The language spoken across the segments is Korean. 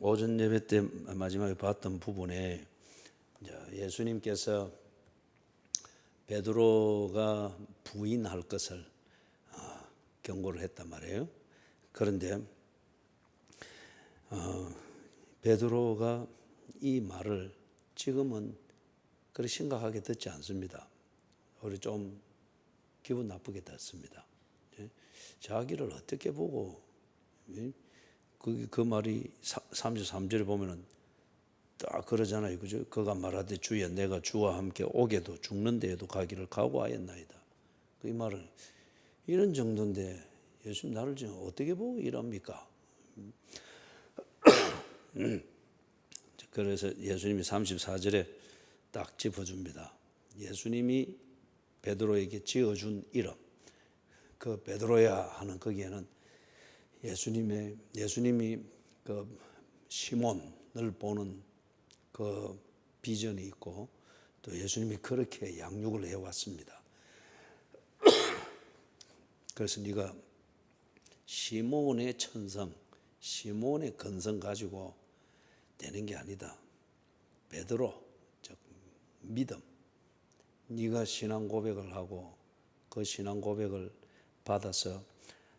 오전 예배 때 마지막에 봤던 부분에 예수님께서 베드로가 부인할 것을 경고를 했단 말이에요. 그런데 베드로가 이 말을 지금은 그렇게 심각하게 듣지 않습니다. 오히려 좀 기분 나쁘게 듣습니다. 자기를 어떻게 보고 그 말이 33절에 보면은 딱 그러잖아요. 그죠? 그가 말하되 주여 내가 주와 함께 오게도 죽는 데에도 가기를 각오하였나이다. 이 말은 이런 정도인데 예수님 나를 지금 어떻게 보고 이럽니까? 그래서 예수님이 34절에 딱 짚어줍니다. 예수님이 베드로에게 지어준 이름, 그 베드로야 하는 거기에는 예수님이 그 시몬을 보는 그 비전이 있고 또 예수님이 그렇게 양육을 해왔습니다. 그래서 네가 시몬의 천성, 시몬의 근성 가지고 되는 게 아니다. 베드로, 즉 믿음. 네가 신앙 고백을 하고 그 신앙 고백을 받아서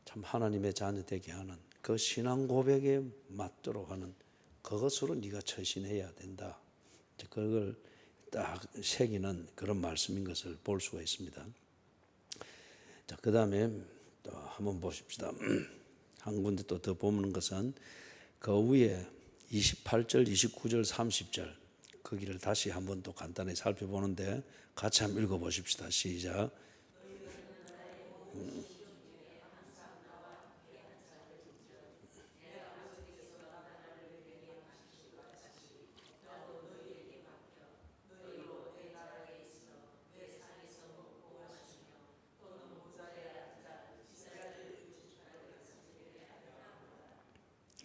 참 하나님의 자녀 되게 하는 그 신앙 고백에 맞도록 하는 그것으로 네가 처신해야 된다. 그걸 딱 새기는 그런 말씀인 것을 볼 수가 있습니다. 자, 그 다음에 또 한번 보십시다. 한 군데 또 더 보는 것은 그 위에 28절, 29절, 30절 거기를 다시 한번 또 간단히 살펴보는데 같이 한번 읽어보십시다. 시작.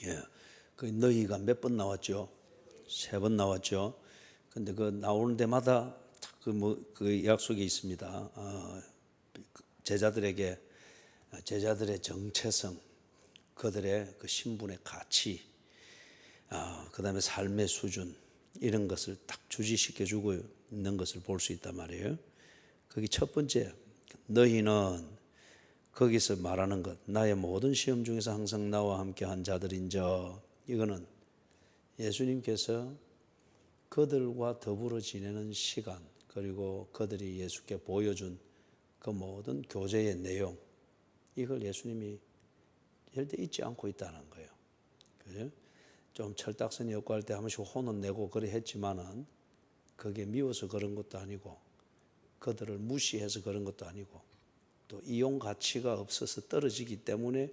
예, 그 너희가 몇 번 나왔죠? 3번 나왔죠. 근데 그 나오는 데마다 그 약속이 있습니다. 제자들에게 제자들의 정체성, 그들의 그 신분의 가치, 그 다음에 삶의 수준 이런 것을 딱 주지시켜주고 있는 것을 볼 수 있단 말이에요. 거기 첫 번째, 너희는 거기서 말하는 것, 나의 모든 시험 중에서 항상 나와 함께 한 자들인저, 이거는 예수님께서 그들과 더불어 지내는 시간, 그리고 그들이 예수께 보여준 그 모든 교제의 내용, 이걸 예수님이 절대 잊지 않고 있다는 거예요. 그죠? 좀 철딱선이 없고 할 때 한 번씩 혼은 내고 그래 했지만은 그게 미워서 그런 것도 아니고 그들을 무시해서 그런 것도 아니고 또 이용 가치가 없어서 떨어지기 때문에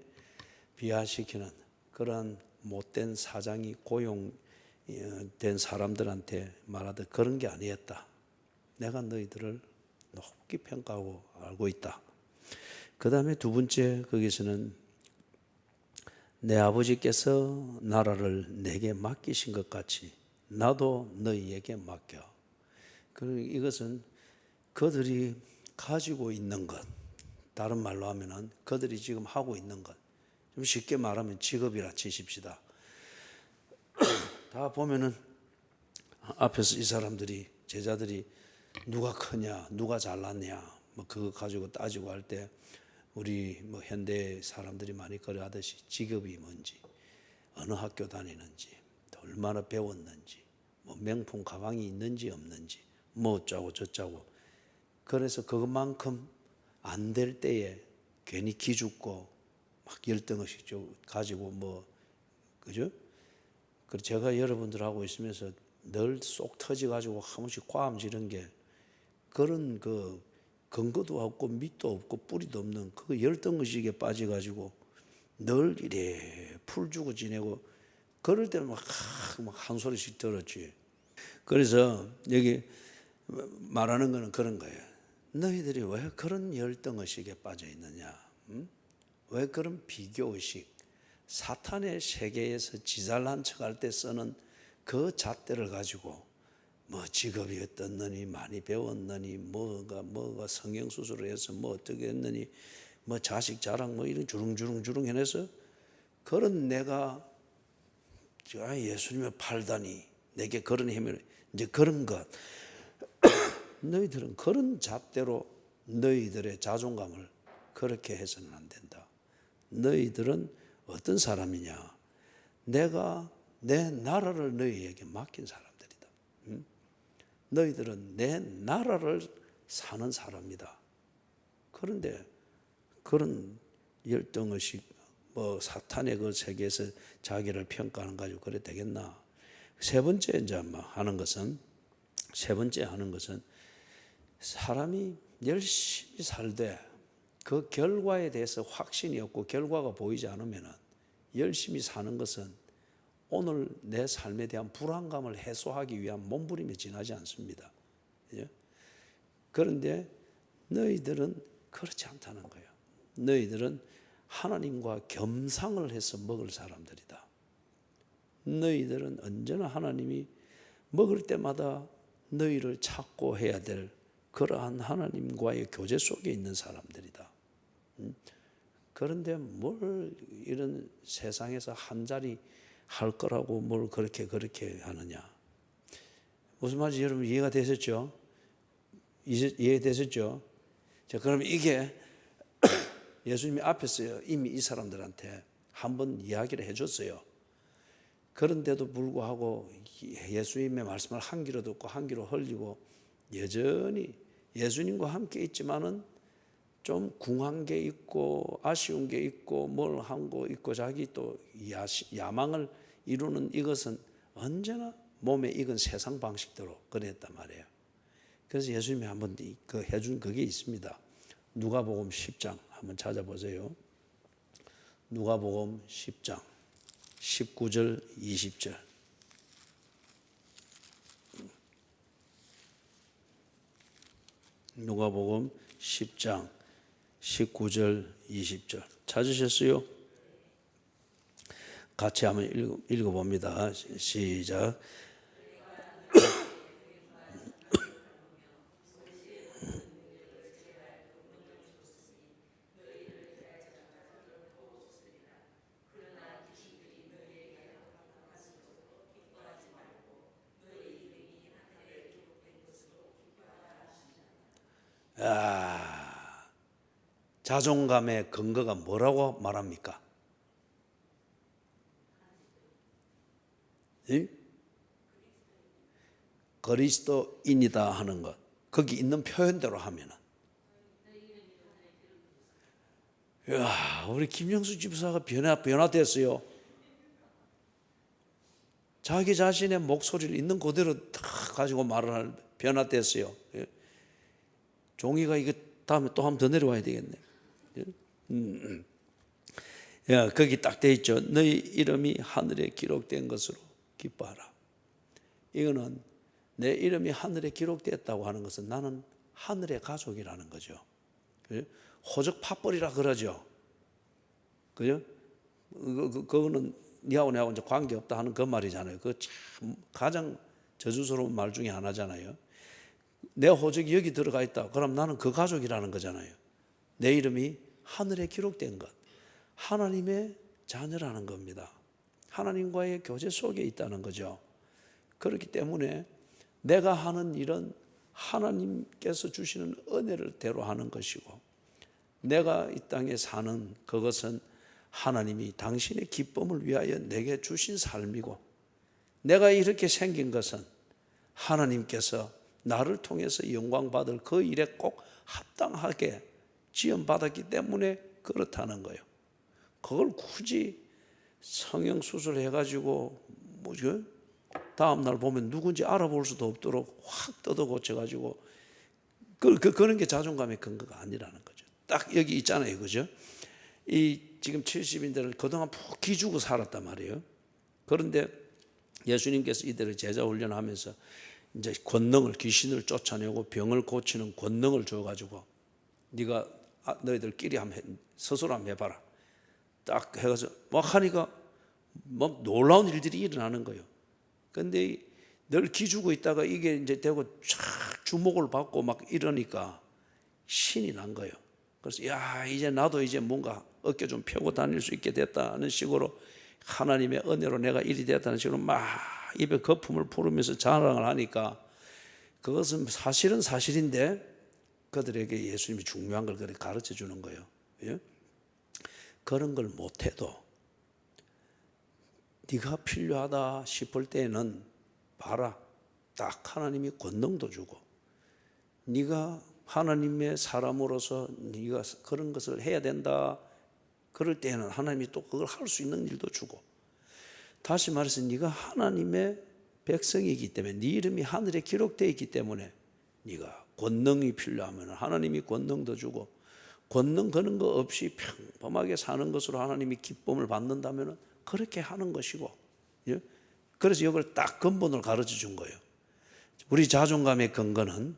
비하시키는 그런 못된 사장이 고용된 사람들한테 말하듯 그런 게 아니었다. 내가 너희들을 높이 평가하고 알고 있다. 그 다음에 두 번째 거기서는 내 아버지께서 나라를 내게 맡기신 것 같이 나도 너희에게 맡겨. 그리고 이것은 그들이 가지고 있는 것, 다른 말로 하면은 그들이 지금 하고 있는 것, 좀 쉽게 말하면 직업이라 치십시다. 다 보면은 앞에서 이 사람들이 제자들이 누가 크냐, 누가 잘났냐, 뭐 그거 가지고 따지고 할 때 우리 뭐 현대 사람들이 많이 그러하듯이 직업이 뭔지, 어느 학교 다니는지, 얼마나 배웠는지, 뭐 명품 가방이 있는지 없는지, 뭐 어쩌고 저쩌고. 그래서 그것만큼 안 될 때에 괜히 기죽고 막 열등의식 가지고 뭐 그죠? 그리고 제가 여러분들하고 있으면서 늘 쏙 터져가지고 한 번씩 과음지른 게 그런 그 근거도 없고 밑도 없고 뿌리도 없는 그 열등의식에 빠져가지고 늘 이래 풀주고 지내고 그럴 때는 막 한 소리씩 들었지. 그래서 여기 말하는 거는 그런 거예요. 너희들이 왜 그런 열등의식에 빠져 있느냐? 왜 그런 비교의식? 사탄의 세계에서 지잘난 척할 때 쓰는 그 잣대를 가지고 뭐 직업이 어떻느니 많이 배웠느니 뭐가 성형수술을 해서 뭐 어떻게 했느니 뭐 자식 자랑 뭐 이런 주릉주릉 해내서 그런 내가 예수님을 팔다니 내게 그런 힘을 이제 그런 것 너희들은 그런 잣대로 너희들의 자존감을 그렇게 해서는 안 된다. 너희들은 어떤 사람이냐? 내가 내 나라를 너희에게 맡긴 사람들이다. 너희들은 내 나라를 사는 사람이다. 그런데 그런 열등의식, 사탄의 그 세계에서 자기를 평가하는 가지고 그래 되겠나? 세 번째 하는 것은 사람이 열심히 살되 그 결과에 대해서 확신이 없고 결과가 보이지 않으면 열심히 사는 것은 오늘 내 삶에 대한 불안감을 해소하기 위한 몸부림에 지나지 않습니다. 그런데 너희들은 그렇지 않다는 거예요. 너희들은 하나님과 겸상을 해서 먹을 사람들이다. 너희들은 언제나 하나님이 먹을 때마다 너희를 찾고 해야 될 그러한 하나님과의 교제 속에 있는 사람들이다. 그런데 뭘 이런 세상에서 한 자리 할 거라고 뭘 그렇게 하느냐. 무슨 말인지 여러분 이해가 되셨죠? 이해되셨죠? 자, 그럼 이게 예수님이 앞에서 이미 이 사람들한테 한번 이야기를 해줬어요. 그런데도 불구하고 예수님의 말씀을 한 귀로 듣고 한 귀로 흘리고 여전히 예수님과 함께 있지만은 좀 궁한 게 있고 아쉬운 게 있고 뭘 한 거 있고 자기 또 야망을 이루는 이것은 언제나 몸에 익은 세상 방식대로 그랬단 말이에요. 그래서 예수님이 한번 해준 그게 있습니다. 누가복음 10장 한번 찾아보세요. 누가복음 10장 19절 20절. 누가복음 10장 19절 20절 찾으셨어요? 같이 한번 읽어봅니다. 시작. 자존감의 근거가 뭐라고 말합니까? 그리스도인이다 하는 것. 거기 있는 표현대로 하면은. 이야, 우리 김영수 집사가 변화됐어요. 자기 자신의 목소리를 있는 그대로 다 가지고 말을 하는 변화됐어요. 종이가 이거 다음에 또 한 번 더 내려와야 되겠네. 야, 거기 딱 돼 있죠. 너희 이름이 하늘에 기록된 것으로 기뻐하라. 이거는 내 이름이 하늘에 기록됐다고 하는 것은 나는 하늘의 가족이라는 거죠. 호적 파벌이라 그러죠. 그죠? 그거는 니하고 내하고 이제 관계없다 하는 그 말이잖아요. 그 참 가장 저주스러운 말 중에 하나잖아요. 내 호적이 여기 들어가 있다. 그럼 나는 그 가족이라는 거잖아요. 내 이름이 하늘에 기록된 것. 하나님의 자녀라는 겁니다. 하나님과의 교제 속에 있다는 거죠. 그렇기 때문에 내가 하는 일은 하나님께서 주시는 은혜를 대로 하는 것이고 내가 이 땅에 사는 그것은 하나님이 당신의 기쁨을 위하여 내게 주신 삶이고 내가 이렇게 생긴 것은 하나님께서 나를 통해서 영광받을 그 일에 꼭 합당하게 지원받았기 때문에 그렇다는 거예요. 그걸 굳이 성형수술 해가지고 뭐죠? 다음날 보면 누군지 알아볼 수도 없도록 확 뜯어 고쳐가지고 그런 게 자존감의 근거가 아니라는 거죠. 딱 여기 있잖아요. 그죠? 이 지금 70인들은 그동안 푹 기주고 살았단 말이에요. 그런데 예수님께서 이들을 제자 훈련하면서 이제 권능을 귀신을 쫓아내고 병을 고치는 권능을 줘가지고 네가 너희들끼리 스스로 한번 해봐라. 딱 해가서 막 하니까 막 놀라운 일들이 일어나는 거예요. 근데 늘 기주고 있다가 이게 이제 되고 쫙 주목을 받고 막 이러니까 신이 난 거예요. 그래서 야 이제 나도 이제 뭔가 어깨 좀 펴고 다닐 수 있게 됐다는 식으로 하나님의 은혜로 내가 일이 되었다는 식으로 막 입에 거품을 부르면서 자랑을 하니까 그것은 사실은 사실인데 그들에게 예수님이 중요한 걸 그렇게 가르쳐 주는 거예요. 예? 그런 걸 못해도 네가 필요하다 싶을 때에는 봐라, 딱 하나님이 권능도 주고, 네가 하나님의 사람으로서 네가 그런 것을 해야 된다 그럴 때에는 하나님이 또 그걸 할 수 있는 일도 주고, 다시 말해서 네가 하나님의 백성이기 때문에, 네 이름이 하늘에 기록되어 있기 때문에 네가 권능이 필요하면 하나님이 권능도 주고, 권능 그런 거 없이 평범하게 사는 것으로 하나님이 기쁨을 받는다면 그렇게 하는 것이고, 예? 그래서 이걸 딱 근본을 가르쳐 준 거예요. 우리 자존감의 근거는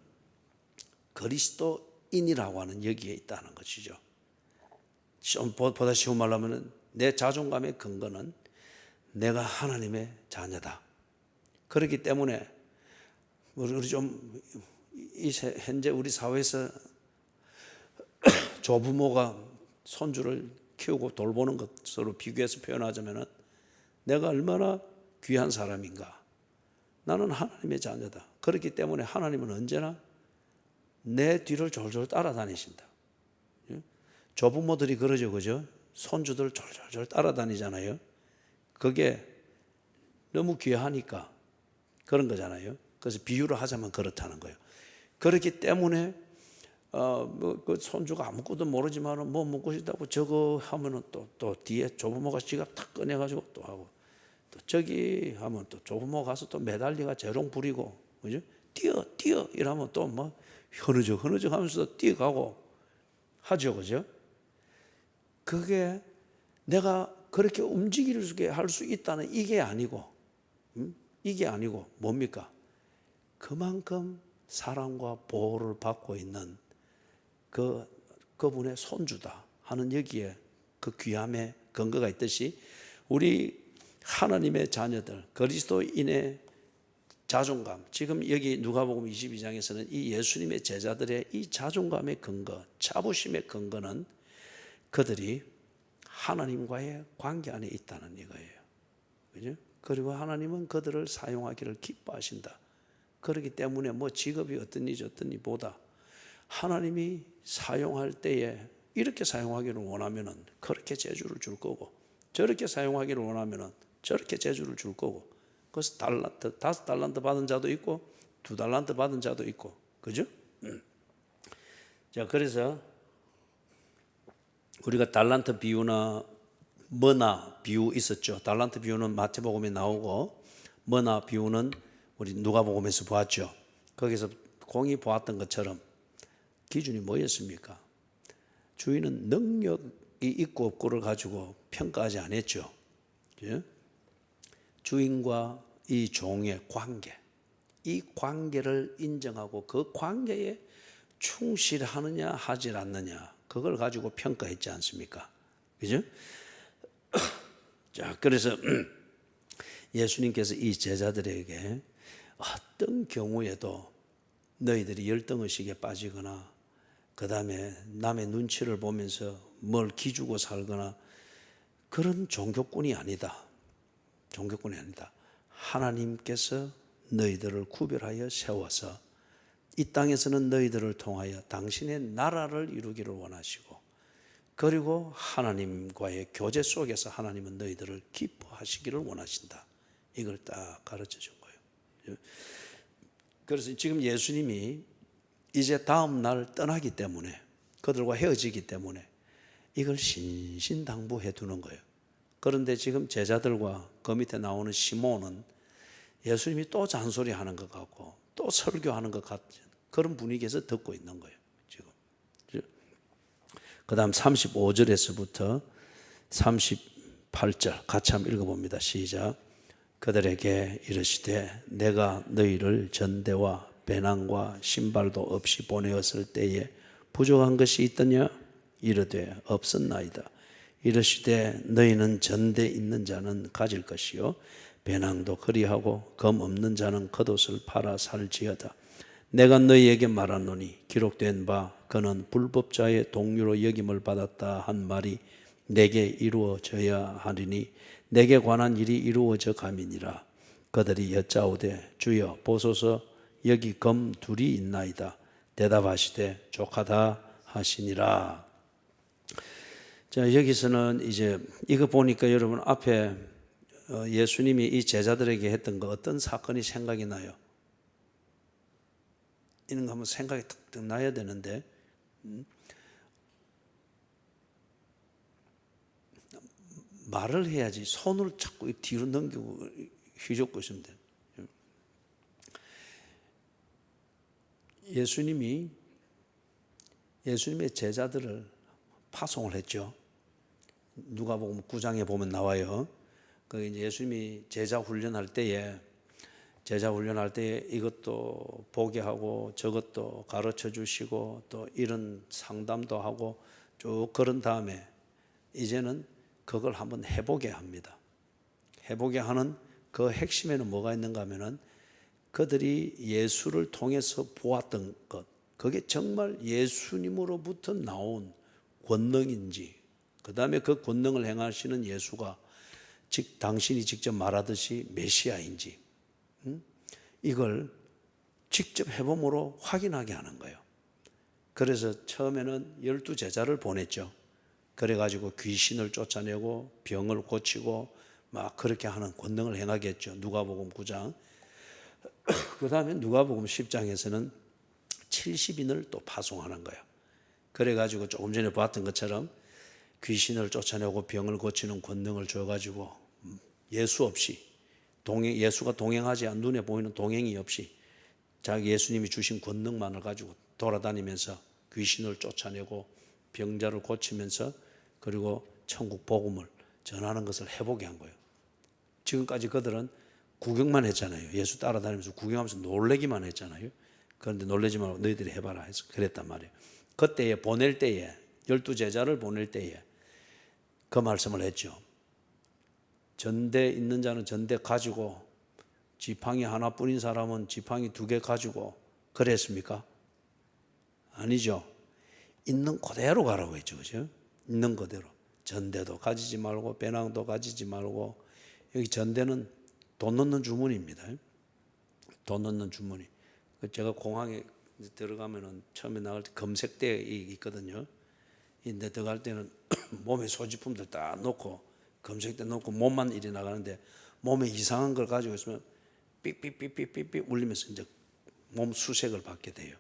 그리스도인이라고 하는 여기에 있다는 것이죠. 보다 쉬운 말로 하면 내 자존감의 근거는 내가 하나님의 자녀다. 그렇기 때문에 우리 좀 현재 우리 사회에서 조부모가 손주를 키우고 돌보는 것으로 비교해서 표현하자면 내가 얼마나 귀한 사람인가. 나는 하나님의 자녀다. 그렇기 때문에 하나님은 언제나 내 뒤를 졸졸 따라다니신다. 조부모들이 그러죠, 그죠? 손주들 졸졸 따라다니잖아요. 그게 너무 귀하니까 그런 거잖아요. 그래서 비유를 하자면 그렇다는 거예요. 그렇기 때문에 그 손주가 아무것도 모르지만 뭐 먹고 싶다고 저거 하면은 또 뒤에 조부모가 지갑 탁 꺼내가지고 또 하고, 또 저기 하면 또 조부모 가서 또 매달리가 재롱 부리고, 그죠? 뛰어 이러면 또 뭐 흐느적 하면서 뛰어가고 하죠, 그죠? 그게 내가 그렇게 움직이게 할 수 있다는 이게 아니고, 이게 아니고 뭡니까? 그만큼 사랑과 보호를 받고 있는 그분의 손주다 하는 여기에 그 귀함의 근거가 있듯이, 우리 하나님의 자녀들, 그리스도인의 자존감, 지금 여기 누가복음 22장에서는 이 예수님의 제자들의 이 자존감의 근거, 자부심의 근거는 그들이 하나님과의 관계 안에 있다는 이거예요. 그죠? 그리고 하나님은 그들을 사용하기를 기뻐하신다. 그렇기 때문에 뭐 직업이 어떤지 저떤지 보다 하나님이 사용할 때에 이렇게 사용하기를 원하면은 그렇게 재주를 줄 거고, 저렇게 사용하기를 원하면은 저렇게 재주를 줄 거고, 그래서 5달란트 받은 자도 있고 2달란트 받은 자도 있고, 그죠? 자, 그래서 우리가 달란트 비유나 머나 비유 있었죠. 달란트 비유는 마태복음에 나오고, 머나 비유는 우리 누가복음에서 보았죠. 거기서 공이 보았던 것처럼 기준이 뭐였습니까? 주인은 능력이 있고 없고를 가지고 평가하지 않았죠. 주인과 이 종의 관계, 이 관계를 인정하고 그 관계에 충실하느냐 하지 않느냐, 그걸 가지고 평가했지 않습니까? 그죠? 자, 그래서 예수님께서 이 제자들에게 어떤 경우에도 너희들이 열등의식에 빠지거나 그 다음에 남의 눈치를 보면서 뭘 기주고 살거나 그런 종교꾼이 아니다. 종교꾼이 아니다. 하나님께서 너희들을 구별하여 세워서 이 땅에서는 너희들을 통하여 당신의 나라를 이루기를 원하시고, 그리고 하나님과의 교제 속에서 하나님은 너희들을 기뻐하시기를 원하신다. 이걸 딱 가르쳐 준 거예요. 그래서 지금 예수님이 이제 다음 날 떠나기 때문에, 그들과 헤어지기 때문에 이걸 신신당부해 두는 거예요. 그런데 지금 제자들과 그 밑에 나오는 시몬은 예수님이 또 잔소리하는 것 같고 또 설교하는 것 같은 그런 분위기에서 듣고 있는 거예요. 지금. 그 다음 35절에서부터 38절 같이 한번 읽어봅니다. 시작. 그들에게 이르시되 내가 너희를 전대와 배낭과 신발도 없이 보내었을 때에 부족한 것이 있더냐? 이르되 없었나이다. 이르시되 너희는 전대 있는 자는 가질 것이요 배낭도 그리하고 검 없는 자는 겉옷을 팔아 살지어다. 내가 너희에게 말하노니 기록된 바 그는 불법자의 동류로 여김을 받았다 한 말이 내게 이루어져야 하리니 내게 관한 일이 이루어져 감이니라. 그들이 여짜오되 주여 보소서 여기 검 둘이 있나이다. 대답하시되 족하다 하시니라. 자, 여기서는 이제 이거 보니까 여러분 앞에 예수님이 이 제자들에게 했던 거 어떤 사건이 생각이 나요? 이런 거 한번 생각이 탁탁 나야 되는데 말을 해야지 손을 자꾸 뒤로 넘기고 휘젓고 있으면 돼요. 예수님의 제자들을 파송을 했죠. 누가복음 9장에 보면 나와요. 그 이제 예수님이 제자 훈련할 때에 이것도 보게 하고 저것도 가르쳐 주시고 또 이런 상담도 하고 쭉 그런 다음에 이제는 그걸 한번 해보게 합니다. 해보게 하는 그 핵심에는 뭐가 있는가 하면은 그들이 예수를 통해서 보았던 것, 그게 정말 예수님으로부터 나온 권능인지, 그 다음에 그 권능을 행하시는 예수가 즉 당신이 직접 말하듯이 메시아인지, 이걸 직접 해봄으로 확인하게 하는 거예요. 그래서 처음에는 12제자를 보냈죠. 그래가지고 귀신을 쫓아내고 병을 고치고 막 그렇게 하는 권능을 행하게 했죠. 누가복음 9장. 그 다음에 누가복음 10장에서는 70인을 또 파송하는 거예요. 그래가지고 조금 전에 봤던 것처럼 귀신을 쫓아내고 병을 고치는 권능을 줘가지고 예수 없이 예수가 동행하지 않은 눈에 보이는 동행이 없이 자기 예수님이 주신 권능만을 가지고 돌아다니면서 귀신을 쫓아내고 병자를 고치면서 그리고 천국 복음을 전하는 것을 해보게 한 거예요. 지금까지 그들은 구경만 했잖아요. 예수 따라다니면서 구경하면서 놀래기만 했잖아요. 그런데 놀래지 말고 너희들이 해봐라 해서 그랬단 말이에요. 그때에 보낼 때에 12제자를 보낼 때에 그 말씀을 했죠. 전대 있는 자는 전대 가지고 지팡이 하나뿐인 사람은 지팡이 2개 가지고 그랬습니까? 아니죠. 있는 그대로 가라고 했죠. 그죠? 있는 그대로. 전대도 가지지 말고 배낭도 가지지 말고 여기 전대는 돈 넣는 주머니입니다. 돈 넣는 주머니. 제가 공항에 들어가면은 처음에 나갈 때 검색대 있거든요. 근데 들어갈 때는 몸에 소지품들 다 놓고 검색대 놓고 몸만 이리 나가는데 몸에 이상한 걸 가지고 있으면 삑삑삑삑삑 울리면서 이제 몸 수색을 받게 돼요.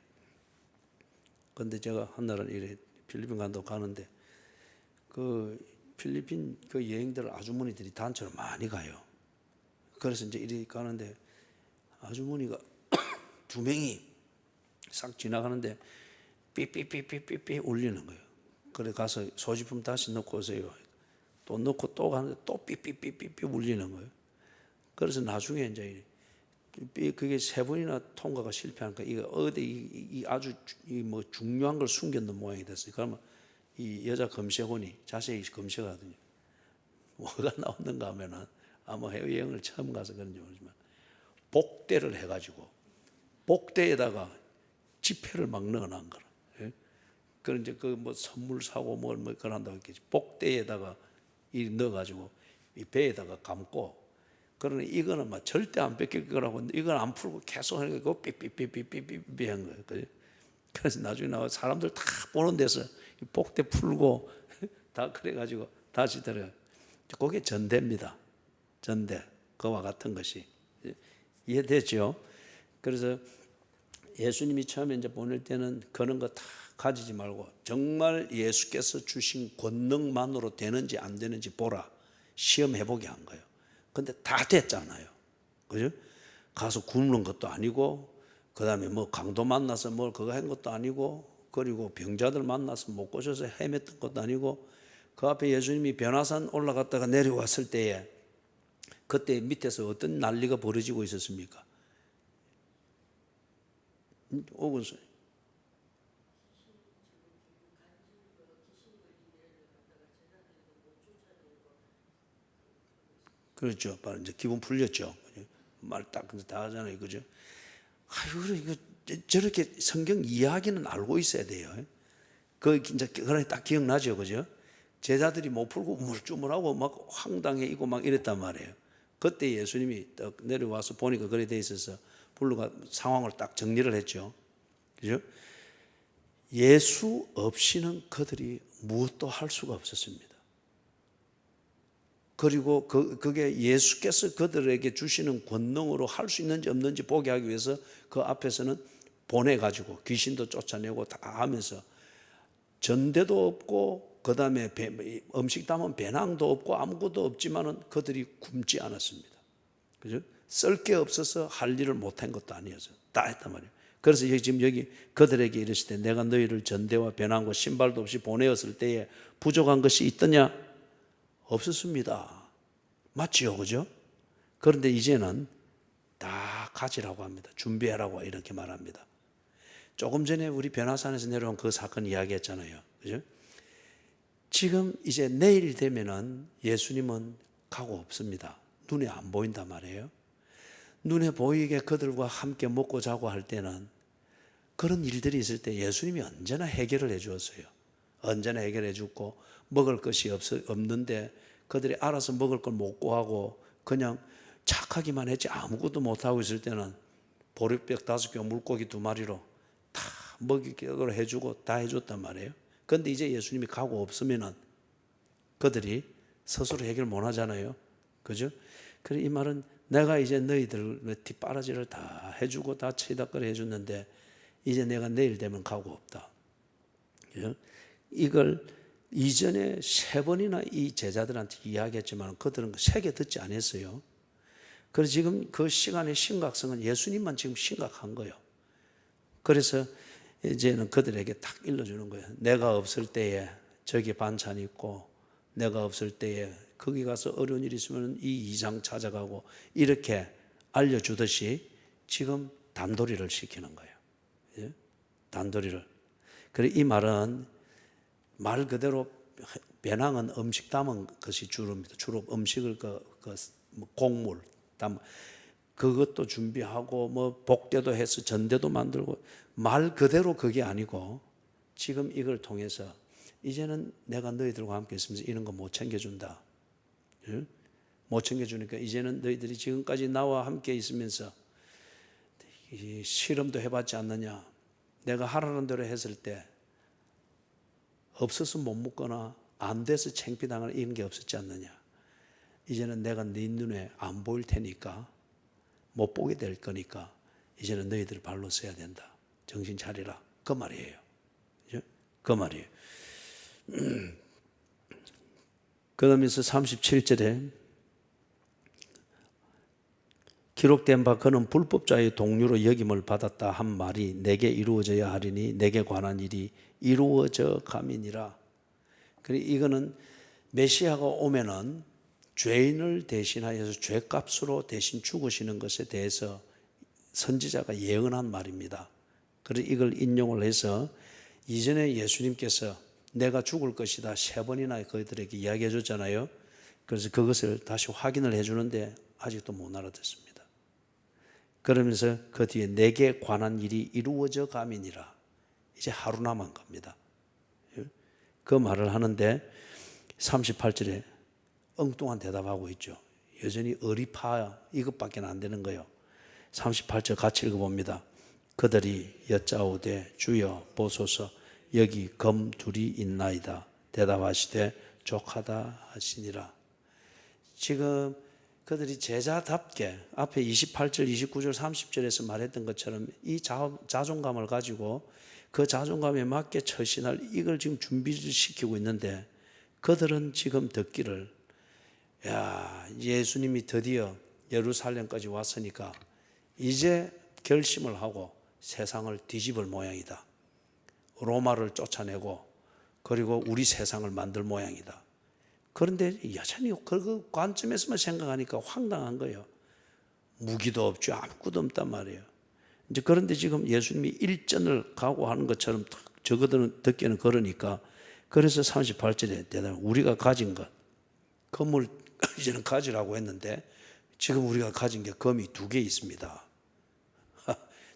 그런데 제가 한 날은 이래 필리핀 간다고 가는데 그 필리핀 그 여행들 아주머니들이 단체로 많이 가요. 그래서 이제 이리 가는데 아주머니가 2명이 싹 지나가는데 삐삐삐삐삐삐 울리는 거예요. 그래 가서 소지품 다시 넣고 오세요. 또 넣고 또 가는데 또 삐삐삐삐삐 울리는 거예요. 그래서 나중에 이제 그게 3번이나 통과가 실패하니까 이거 어디 이 아주 뭐 중요한 걸 숨겼는 모양이 됐어요. 그러면 이 여자 검색원이 자세히 검색하거든요. 뭐가 나왔는가 하면은 아마 해외여행을 처음 가서 그런지 모르지만 복대를 해가지고 복대에다가 지폐를 막 넣어놓은 거라. 예? 그런 이제 그 뭐 선물 사고 뭐 그런 한다고 했겠지. 복대에다가 이 넣어가지고 이 배에다가 감고 그러니 이거는 막 절대 안 뺏길 거라고 이건 안 풀고 계속 하는 거 삐삐삐삐삐삐삐 한 거예요. 그래서 나중에 나와 사람들 다 보는 데서 복대 풀고 다 그래가지고 다시 들어요. 그게 전대입니다. 전대. 그와 같은 것이. 이해되죠? 그래서 예수님이 처음에 이제 보낼 때는 그런 거 다 가지지 말고 정말 예수께서 주신 권능만으로 되는지 안 되는지 보라. 시험해보게 한 거예요. 근데 다 됐잖아요. 그죠? 가서 굶는 것도 아니고, 그 다음에 뭐 강도 만나서 뭘 그거 한 것도 아니고, 그리고 병자들 만나서 못 고쳐서 헤맸던 것도 아니고, 그 앞에 예수님이 변화산 올라갔다가 내려왔을 때에 그때 밑에서 어떤 난리가 벌어지고 있었습니까? 오근서 그렇죠. 바로 이제 기분 풀렸죠. 말 딱 다 하잖아요. 그죠? 아유, 이거 저렇게 성경 이야기는 알고 있어야 돼요. 그 이제 그러니 딱 기억나죠. 그죠? 제자들이 못 풀고 우물쭈물하고 막 황당해이고 막 이랬단 말이에요. 그때 예수님이 딱 내려와서 보니까 그래 돼 있어서 불러가 상황을 딱 정리를 했죠. 그죠? 예수 없이는 그들이 무엇도 할 수가 없었습니다. 그리고 그게 예수께서 그들에게 주시는 권능으로 할 수 있는지 없는지 보게 하기 위해서 그 앞에서는 보내가지고 귀신도 쫓아내고 다 하면서 전대도 없고 그 다음에 음식 담은 배낭도 없고 아무것도 없지만은 그들이 굶지 않았습니다. 그죠? 쓸 게 없어서 할 일을 못한 것도 아니었어요. 다 했단 말이에요. 그래서 지금 여기 그들에게 이르시되 내가 너희를 전대와 배낭과 신발도 없이 보내었을 때에 부족한 것이 있더냐? 없었습니다. 맞지요, 그죠? 그런데 이제는 다 가지라고 합니다. 준비하라고 이렇게 말합니다. 조금 전에 우리 변화산에서 내려온 그 사건 이야기했잖아요, 그죠? 지금 이제 내일 되면은 예수님은 가고 없습니다. 눈에 안 보인단 말이에요. 눈에 보이게 그들과 함께 먹고 자고 할 때는 그런 일들이 있을 때 예수님이 언제나 해결을 해 주었어요. 언제나 해결해 주고 먹을 것이 없는데 그들이 알아서 먹을 걸 못 구하고 그냥 착하기만 했지 아무것도 못하고 있을 때는 보리뼈 5개 물고기 2마리로 다 먹이격으로 해주고 다 해줬단 말이에요. 그런데 이제 예수님이 가고 없으면은 그들이 스스로 해결 못 하잖아요. 그죠? 그래 이 말은 내가 이제 너희들 뒷바라지를 다 해주고 다 치다거리 해줬는데 이제 내가 내일 되면 가고 없다. 그죠? 이걸 이전에 3번이나 이 제자들한테 이야기했지만 그들은 세게 듣지 않았어요. 그래서 지금 그 시간의 심각성은 예수님만 지금 심각한 거예요. 그래서 이제는 그들에게 딱 일러주는 거예요. 내가 없을 때에 저기 반찬 있고 내가 없을 때에 거기 가서 어려운 일이 있으면 이 이장 찾아가고 이렇게 알려주듯이 지금 단도리를 시키는 거예요. 예? 단도리를. 그래 이 말은 말 그대로 배낭은 음식 담은 것이 주로입니다. 주로 음식을 곡물 담 그것도 준비하고 뭐 복대도 해서 전대도 만들고 말 그대로 그게 아니고 지금 이걸 통해서 이제는 내가 너희들과 함께 있으면서 이런 거 못 챙겨준다. 예? 못 챙겨주니까 이제는 너희들이 지금까지 나와 함께 있으면서 실험도 해봤지 않느냐. 내가 하라는 대로 했을 때 없어서 못 먹거나 안 돼서 창피당하는 이런 게 없었지 않느냐. 이제는 내가 네 눈에 안 보일 테니까 못 보게 될 거니까 이제는 너희들 발로 서야 된다. 정신 차리라. 그 말이에요. 그 말이에요. 그러면서 37절에 기록된 바 그는 불법자의 동료로 여김을 받았다 한 말이 내게 이루어져야 하리니 내게 관한 일이 이루어져 가미니라. 그래 이거는 메시아가 오면은 죄인을 대신하여서 죄값으로 대신 죽으시는 것에 대해서 선지자가 예언한 말입니다. 그래서 이걸 인용을 해서 이전에 예수님께서 내가 죽을 것이다 3번이나 그들에게 이야기해 줬잖아요. 그래서 그것을 다시 확인을 해 주는데 아직도 못 알아듣습니다. 그러면서 그 뒤에 내게 관한 일이 이루어져 가미니라. 이제 하루 남은 겁니다. 그 말을 하는데 38절에 엉뚱한 대답하고 있죠. 여전히 어리파 이것밖에 안 되는 거예요. 38절 같이 읽어봅니다. 그들이 여짜오되 주여 보소서 여기 검 2이 있나이다. 대답하시되 족하다 하시니라. 지금 그들이 제자답게 앞에 28절, 29절, 30절에서 말했던 것처럼 이 자존감을 가지고 그 자존감에 맞게 처신할 이걸 지금 준비를 시키고 있는데 그들은 지금 듣기를 야 예수님이 드디어 예루살렘까지 왔으니까 이제 결심을 하고 세상을 뒤집을 모양이다. 로마를 쫓아내고 그리고 우리 세상을 만들 모양이다. 그런데 여전히 그 관점에서만 생각하니까 황당한 거예요. 무기도 없죠. 아무것도 없단 말이에요. 이제 그런데 지금 예수님이 일전을 각오하는 것처럼 저거들은 듣기는 그러니까 그래서 38절에 대답 우리가 가진 것 검을 이제는 가지라고 했는데 지금 우리가 가진 게 검이 2개 있습니다.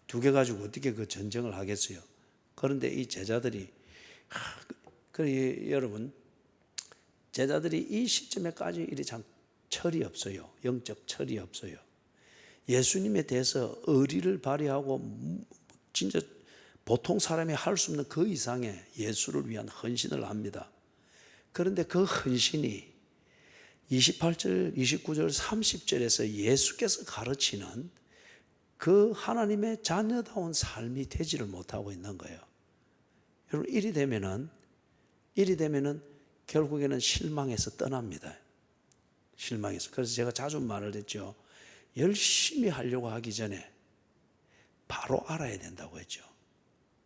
2개 가지고 어떻게 그 전쟁을 하겠어요. 그런데 이 제자들이 그래 여러분 제자들이 이 시점에까지 이리 참 철이 없어요. 영적 철이 없어요. 예수님에 대해서 의리를 발휘하고 진짜 보통 사람이 할 수 없는 그 이상의 예수를 위한 헌신을 합니다. 그런데 그 헌신이 28절, 29절, 30절에서 예수께서 가르치는 그 하나님의 자녀다운 삶이 되지를 못하고 있는 거예요. 여러분, 이리 되면은 결국에는 실망해서 떠납니다. 실망해서. 그래서 제가 자주 말을 했죠. 열심히 하려고 하기 전에 바로 알아야 된다고 했죠.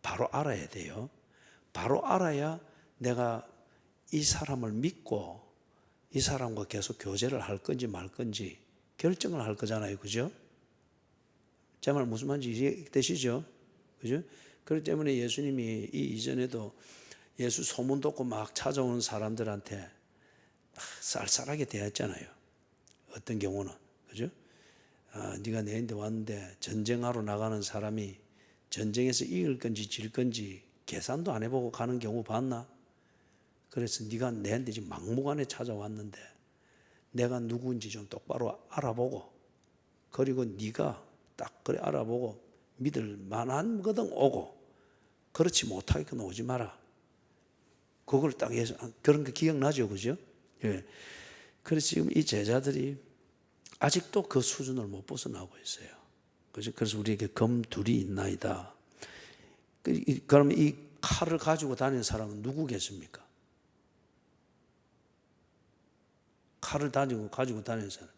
바로 알아야 돼요. 바로 알아야 내가 이 사람을 믿고 이 사람과 계속 교제를 할 건지 말 건지 결정을 할 거잖아요. 그죠? 제 말 무슨 말인지 이해되시죠? 그죠? 그렇기 때문에 예수님이 이 이전에도 예수 소문 듣고 막 찾아오는 사람들한테 쌀쌀하게 대했잖아요. 어떤 경우는. 그죠? 네가 내인데 왔는데 전쟁하러 나가는 사람이 전쟁에서 이길 건지 질 건지 계산도 안 해보고 가는 경우 봤나? 그래서 네가 내한테 지금 막무가내 찾아왔는데 내가 누구인지 좀 똑바로 알아보고 그리고 네가 딱 그래 알아보고 믿을 만한 거든 오고 그렇지 못하게끔 오지 마라. 그걸 딱 예수 그런 거 기억나죠, 그죠? 예. 그래서 지금 이 제자들이 아직도 그 수준을 못 벗어나고 있어요. 그죠? 그래서 우리에게 검둘이 있나이다. 그러면 이 칼을 가지고 다니는 사람은 누구겠습니까? 칼을 가지고 다니는 사람.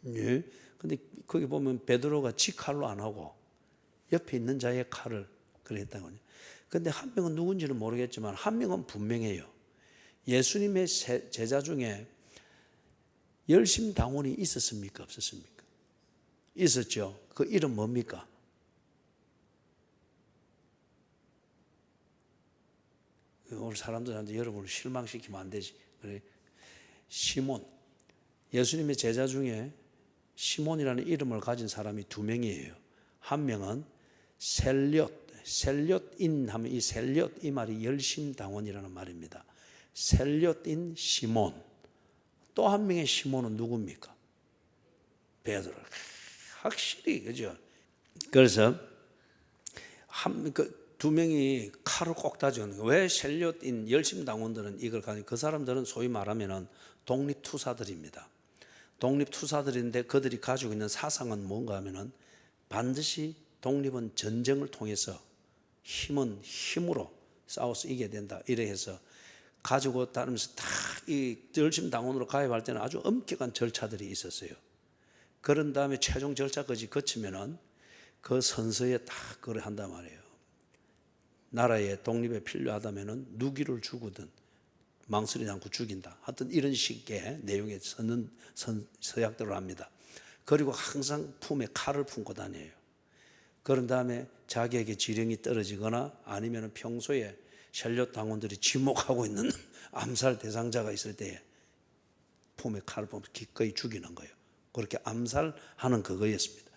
예. 근데 거기 보면 베드로가 지 칼로 안 하고 옆에 있는 자의 칼을 그랬다고요. 근데 한 명은 누군지는 모르겠지만 한 명은 분명해요. 예수님의 제자 중에 열심당원이 있었습니까? 없었습니까? 있었죠. 그 이름 뭡니까? 오늘 사람들한테 여러분을 실망시키면 안 되지. 그래. 시몬. 예수님의 제자 중에 시몬이라는 이름을 가진 사람이 두 명이에요. 한 명은 셀롯인 하면 이 셀롯 이 말이 열심당원이라는 말입니다. 셀롯인 시몬. 또 한 명의 시몬은 누굽니까? 베드로. 확실히 그죠? 그래서 두 명이 칼을 꼭 다지는 거예요. 왜 셀롯인 열심당원들은 이걸 가지고 그 사람들은 소위 말하면 독립투사들입니다. 독립투사들인데 그들이 가지고 있는 사상은 뭔가 하면은 반드시 독립은 전쟁을 통해서 힘은 힘으로 싸워서 이겨야 된다. 이래 해서 가지고 다니면서 다 이 열심당원으로 가입할 때는 아주 엄격한 절차들이 있었어요. 그런 다음에 최종 절차까지 거치면은 그 선서에 딱 그걸 한단 말이에요. 나라의 독립에 필요하다면은 누기를 주거든 망설이지 않고 죽인다. 하여튼 이런 식의 내용의 서약들을 합니다. 그리고 항상 품에 칼을 품고 다녀요. 그런 다음에 자기에게 지령이 떨어지거나 아니면 평소에 셀롯 당원들이 지목하고 있는 암살 대상자가 있을 때 품에 칼을 품고 기꺼이 죽이는 거예요. 그렇게 암살하는 그거였습니다.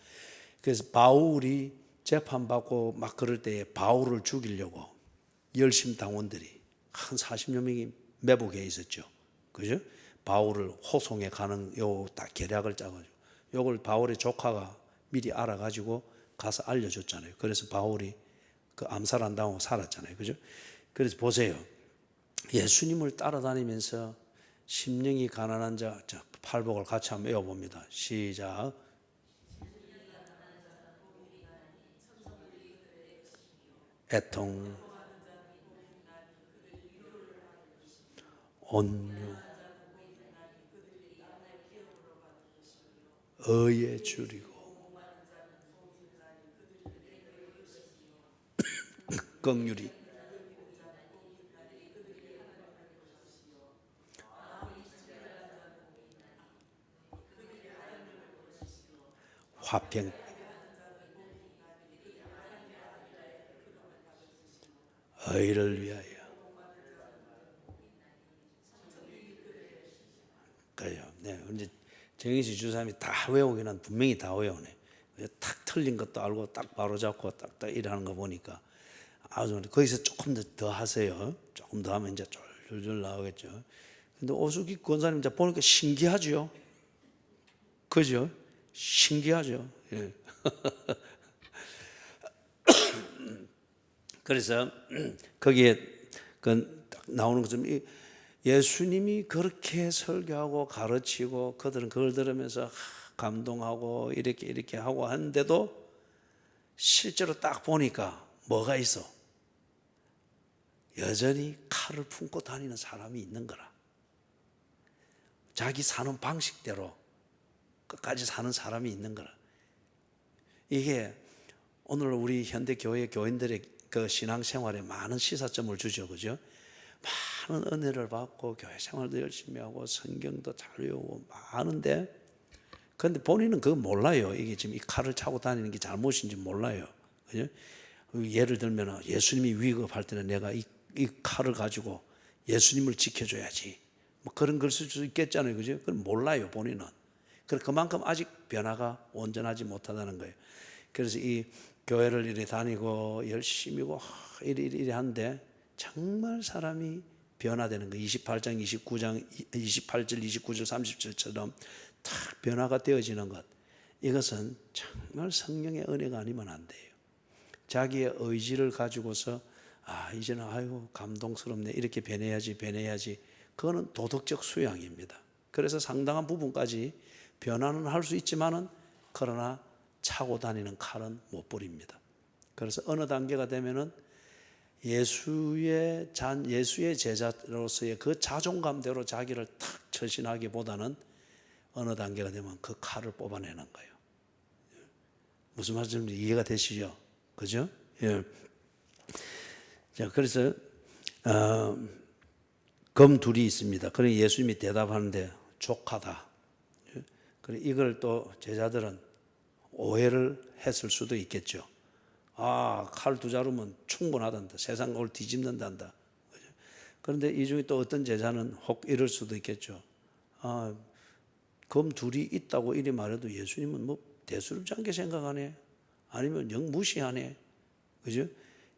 그래서 바울이 재판받고 막 그럴 때에 바울을 죽이려고 열심 당원들이 한 40여 명이 매복해 있었죠. 그죠? 바울을 호송해 가는 요 딱 계략을 짜가지고 요걸 바울의 조카가 미리 알아가지고 가서 알려줬잖아요. 그래서 바울이 그 암살 안 당하고 살았잖아요. 그죠? 그래서 보세요. 예수님을 따라다니면서 심령이 가난한 자, 팔복을 같이 한번 외워봅니다. 시작. 애통, 온유, 의에 줄이고 긍휼이 화평 의를 위하여 그래요. 네, 이제 정희씨 주사님이 다 외우기는 분명히 다 외우네. 탁 틀린 것도 알고 딱 바로 잡고 딱딱 일하는 거 보니까 아주 거기서 조금 더 하세요. 조금 더 하면 이제 졸졸 나오겠죠. 근데 오수기 권사님 이제 보니까 신기하죠. 그죠? 신기하죠. 예. 그래서 거기에 딱 나오는 것처럼 예수님이 그렇게 설교하고 가르치고 그들은 그걸 들으면서 감동하고 이렇게 하고 하는데도 실제로 딱 보니까 뭐가 있어? 여전히 칼을 품고 다니는 사람이 있는 거라. 자기 사는 방식대로 끝까지 사는 사람이 있는 거라. 이게 오늘 우리 현대 교회 교인들의 그 신앙생활에 많은 시사점을 주죠, 그죠? 많은 은혜를 받고 교회 생활도 열심히 하고 성경도 잘 외우고 많은데, 그런데 본인은 그거 몰라요. 이게 지금 이 칼을 차고 다니는 게 잘못인지 몰라요, 그죠? 예를 들면 예수님이 위급할 때는 내가 이 칼을 가지고 예수님을 지켜줘야지, 뭐 그런 걸 쓸 수 있겠잖아요, 그죠? 그건 몰라요, 본인은. 그만큼 아직 변화가 온전하지 못하다는 거예요. 그래서 이 교회를 이리 다니고 열심히고 이리 하는데 정말 사람이 변화되는 거. 28장, 29장, 28절, 29절, 30절처럼 탁 변화가 되어지는 것. 이것은 정말 성령의 은혜가 아니면 안 돼요. 자기의 의지를 가지고서 이제는 아이고 감동스럽네, 이렇게 변해야지. 그거는 도덕적 수양입니다. 그래서 상당한 부분까지 변화는 할 수 있지만은, 그러나 차고 다니는 칼은 못 버립니다. 그래서 어느 단계가 되면은 예수의 제자로서의 그 자존감대로 자기를 탁 처신하기보다는 어느 단계가 되면 그 칼을 뽑아내는 거예요. 무슨 말씀인지 이해가 되시죠? 그죠? 예. 자, 그래서 검 둘이 있습니다. 그러니 예수님이 대답하는데 족하다. 그래 이걸 또 제자들은 오해를 했을 수도 있겠죠. 칼 두 자루면 충분하단다. 세상을 뒤집는단다. 그런데 이 중에 또 어떤 제자는 혹 이럴 수도 있겠죠. 검 둘이 있다고 이리 말해도 예수님은 뭐 대수롭지 않게 생각하네. 아니면 영 무시하네. 그죠?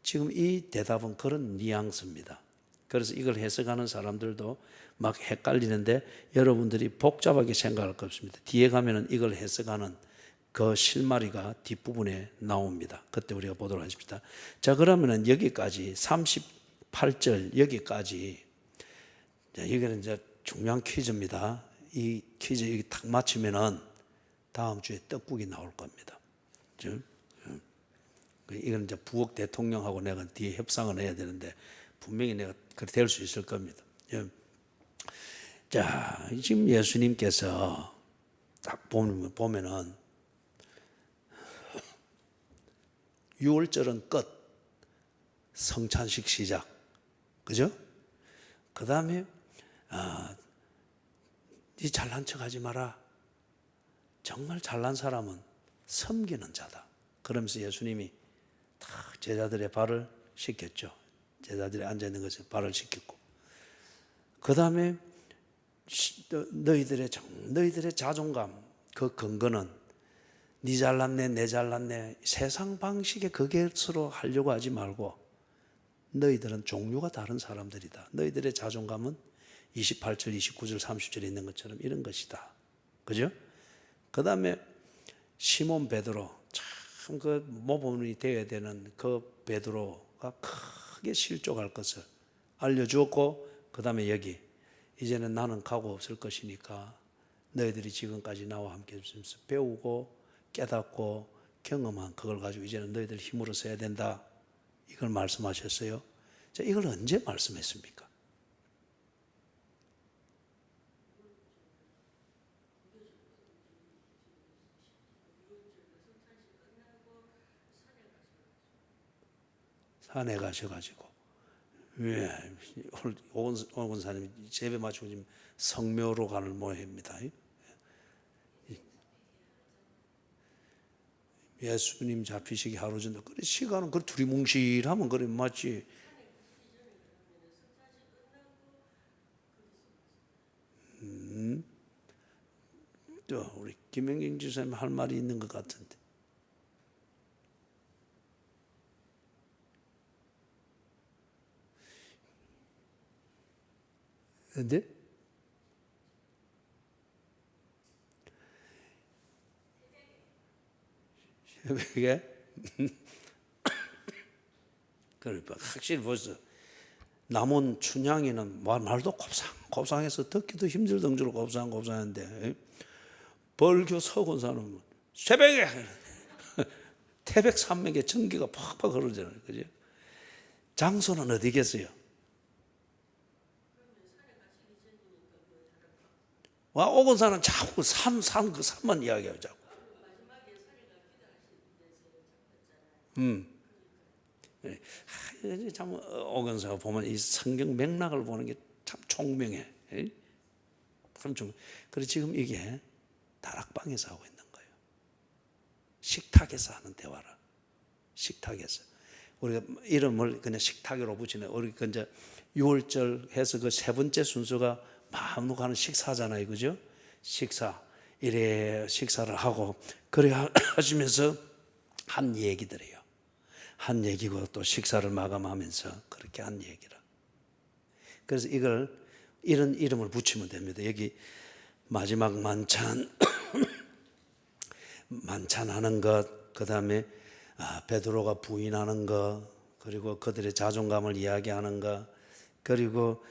지금 이 대답은 그런 뉘앙스입니다. 그래서 이걸 해석하는 사람들도 막 헷갈리는데, 여러분들이 복잡하게 생각할 거 없습니다. 뒤에 가면은 이걸 해석하는 그 실마리가 뒷부분에 나옵니다. 그때 우리가 보도록 하십시다. 자, 그러면은 여기까지 38절 여기까지, 여기는 이제 중요한 퀴즈입니다. 이 퀴즈 여기 딱 맞추면은 다음 주에 떡국이 나올 겁니다. 그죠? 이건 이제 부엌 대통령하고 내가 뒤에 협상을 해야 되는데 분명히 내가 그렇게 될 수 있을 겁니다. 자, 지금 예수님께서 딱 보면은 6월절은 끝, 성찬식 시작, 그죠? 그 다음에 네 잘난 척하지 마라. 정말 잘난 사람은 섬기는 자다. 그러면서 예수님이 다 제자들의 발을 씻겼죠. 제자들이 앉아있는 것에 발을 씻겼고, 그 다음에 너희들의 자존감, 그 근거는 네 잘났네, 내 잘났네, 세상 방식의 그것으로 하려고 하지 말고, 너희들은 종류가 다른 사람들이다. 너희들의 자존감은 28절, 29절, 30절에 있는 것처럼 이런 것이다. 그죠? 그 다음에 시몬 베드로, 참 그 모범이 되어야 되는 그 베드로가 크게 실족할 것을 알려주었고, 그 다음에 여기 이제는 나는 가고 없을 것이니까 너희들이 지금까지 나와 함께 있으면서 배우고 깨닫고 경험한 그걸 가지고 이제는 너희들 힘으로 써야 된다. 이걸 말씀하셨어요. 자, 이걸 언제 말씀했습니까? 산에 가셔가지고, 왜 오늘 오 권사님 제배 마치고 지금 성묘로 가는 모양입니다. 예수님 잡히시기 하루 전에, 그래 시간은 그 둘이 뭉실하면 그래 맞지. 또 우리 김영경 지사님 할 말이 있는 것 같은데. 근데 새벽에 그러니까 확실히 벌써 남은 춘향이는 말도 곱상해서 듣기도 힘들 정도로 곱상한데 벌교 서곤사는 새벽에 태백산맥에 전기가 팍팍 흐르잖아요. 그죠? 장소는 어디겠어요? 와, 오건사는 자꾸 그 산만 이야기해요, 자꾸. 참, 오건사가 보면 이 성경 맥락을 보는 게 참 총명해. 참 총. 그래서 지금 이게 다락방에서 하고 있는 거예요. 식탁에서 하는 대화라. 식탁에서. 우리가 이름을 그냥 식탁으로 붙이는, 우리 그 이제 6월절 해서 그 세 번째 순서가 마음으로 가는 식사잖아요. 그죠? 식사. 이래 식사를 하고, 그래 하시면서 한 얘기들이에요. 한 얘기고 또 식사를 마감하면서 그렇게 한 얘기라. 그래서 이런 이름을 붙이면 됩니다. 여기 마지막 만찬하는 것, 그 다음에 베드로가 부인하는 것, 그리고 그들의 자존감을 이야기하는 것, 그리고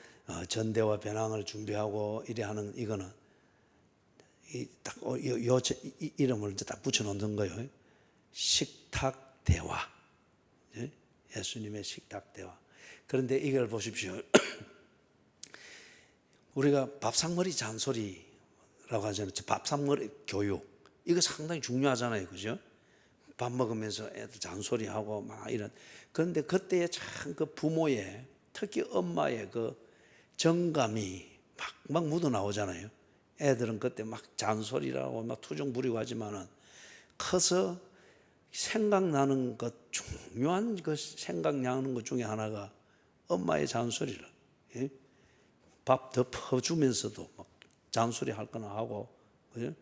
전대와 배낭을 준비하고 이래 하는 이거는 이름을 이제 딱 붙여놓는 거예요. 식탁 대화. 예수님의 식탁 대화. 그런데 이걸 보십시오. 우리가 밥상머리 잔소리라고 하잖아요. 밥상머리 교육. 이거 상당히 중요하잖아요. 그죠? 밥 먹으면서 애들 잔소리하고 막 이런. 그런데 그때에 참 그 부모의, 특히 엄마의 그 정감이 막 묻어 나오잖아요. 애들은 그때 막 잔소리라고 막 투정 부리고 하지만은 커서 생각나는 것, 중요한 그 생각나는 것 중에 하나가 엄마의 잔소리라. 예? 밥 더 퍼주면서도 막 잔소리 할 거나 하고, 그죠?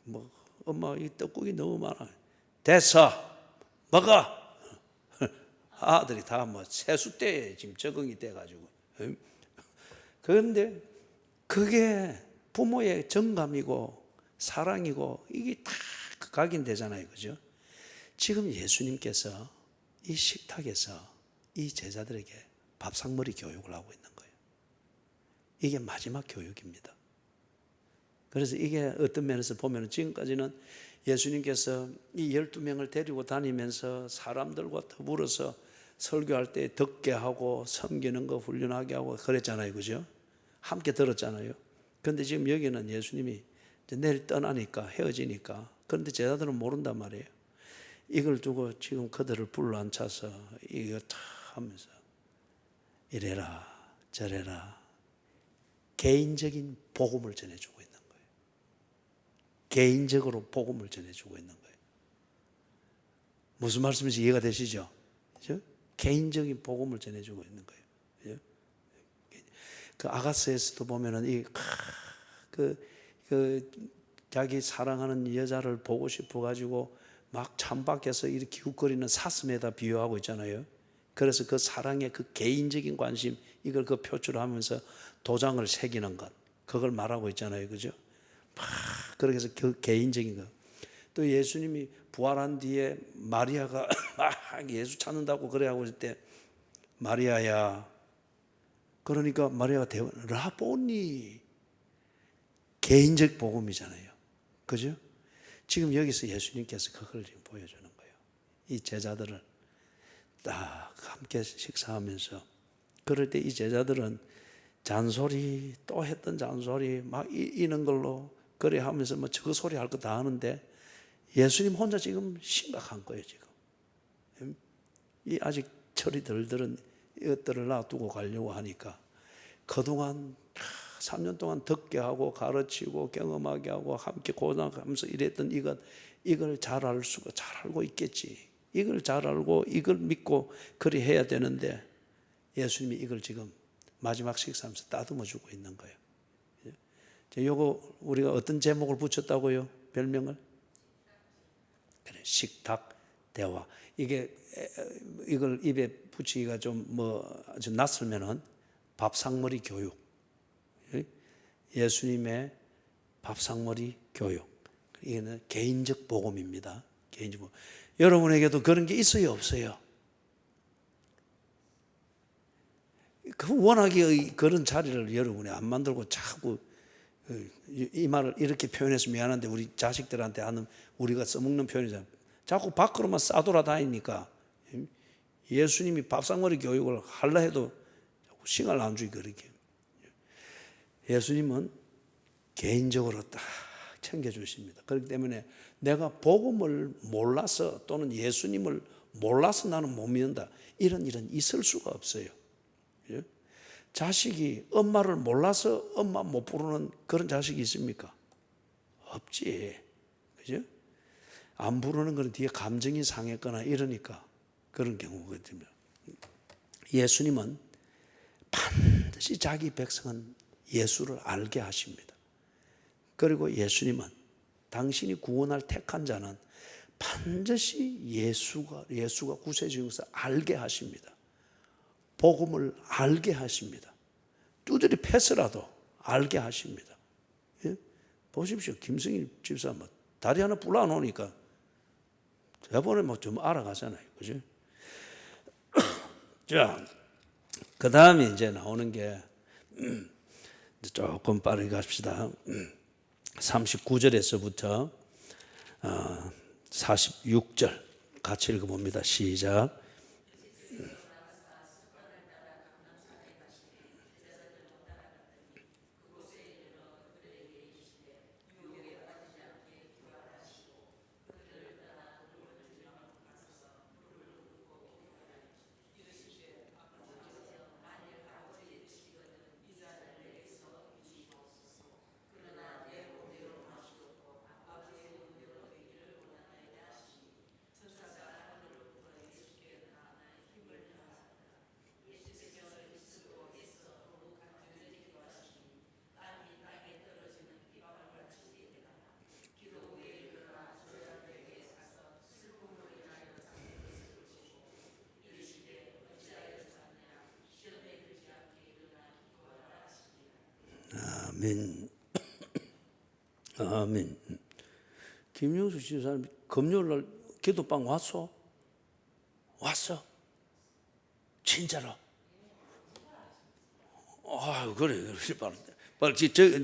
뭐 엄마 이 떡국이 너무 많아. 됐어, 먹어. 아들이 다 뭐 세숫대에 지금 적응이 돼가지고. 예? 그런데 그게 부모의 정감이고 사랑이고 이게 다 각인되잖아요, 그죠? 지금 예수님께서 이 식탁에서 이 제자들에게 밥상머리 교육을 하고 있는 거예요. 이게 마지막 교육입니다. 그래서 이게 어떤 면에서 보면 지금까지는 예수님께서 이 12명을 데리고 다니면서 사람들과 더불어서 설교할 때 듣게 하고 섬기는 거 훈련하게 하고 그랬잖아요. 그죠? 함께 들었잖아요. 그런데 지금 여기는 예수님이 내일 떠나니까 헤어지니까, 그런데 제자들은 모른단 말이에요. 이걸 두고 지금 그들을 불러앉혀서 이거 다 하면서 이래라 저래라 개인적인 복음을 전해주고 있는 거예요. 개인적으로 복음을 전해주고 있는 거예요. 무슨 말씀인지 이해가 되시죠? 그죠? 개인적인 복음을 전해주고 있는 거예요. 그죠? 그 아가스에서도 보면은 자기 사랑하는 여자를 보고 싶어 가지고 막 창밖에서 이렇게 기웃거리는 사슴에다 비유하고 있잖아요. 그래서 그 사랑의 그 개인적인 관심, 이걸 그 표출하면서 도장을 새기는 것, 그걸 말하고 있잖아요. 그죠? 막 그렇게 해서 그 개인적인 것. 또 예수님이 부활한 뒤에 마리아가 막 예수 찾는다고 그래 하고 있을 때, 마리아야, 그러니까 마리아가 라보니, 개인적 복음이잖아요. 그죠? 지금 여기서 예수님께서 그걸 지금 보여주는 거예요. 이 제자들을 딱 함께 식사하면서, 그럴 때 이 제자들은 잔소리, 또 했던 잔소리 막 이런 걸로 그래 하면서 뭐 저 소리 할 거 다 하는데, 예수님 혼자 지금 심각한 거예요. 지금 이 아직 철이 덜들은 이것들을 놔두고 가려고 하니까, 그동안 3년 동안 듣게 하고 가르치고 경험하게 하고 함께 고생하면서 이랬던 이걸 잘 알고 있겠지. 이걸 잘 알고 이걸 믿고 그리 해야 되는데, 예수님이 이걸 지금 마지막 식사하면서 따듬어 주고 있는 거예요. 요거 우리가 어떤 제목을 붙였다고요? 별명을? 그래, 식탁 대화. 이걸 입에 붙이기가 좀 낯설면은 밥상머리 교육. 예수님의 밥상머리 교육. 이거는 개인적 복음입니다. 개인적 복음. 여러분에게도 그런 게 있어요, 없어요? 그 워낙에 그런 자리를 여러분이 안 만들고 자꾸 이 말을 이렇게 표현해서 미안한데 우리 자식들한테 하는 우리가 써먹는 표현이잖아요. 자꾸 밖으로만 싸돌아다니니까 예수님이 밥상머리 교육을 하려 해도 자꾸 시간을 안 주기 그렇게. 예수님은 개인적으로 딱 챙겨주십니다. 그렇기 때문에 내가 복음을 몰라서 또는 예수님을 몰라서 나는 못 믿는다. 이런 일은 있을 수가 없어요. 자식이 엄마를 몰라서 엄마 못 부르는 그런 자식이 있습니까? 없지. 그죠? 안 부르는 건 뒤에 감정이 상했거나 이러니까 그런 경우거든요. 예수님은 반드시 자기 백성은 예수를 알게 하십니다. 그리고 예수님은 당신이 구원할 택한 자는 반드시 예수가 구세주인 것을 알게 하십니다. 복음을 알게 하십니다. 두드리 패서라도 알게 하십니다. 예? 보십시오. 김승일 집사 다리 하나 불러 놓으니까 저번에 좀 알아가잖아요. 그죠? 자, 그 다음에 이제 나오는 게 조금 빠르게 갑시다. 39절에서부터 46절 같이 읽어봅니다. 시작. 아멘. 아멘. 김용수 집사님 금요일날 기도방 왔어? 왔어? 진짜로? 아, 그래.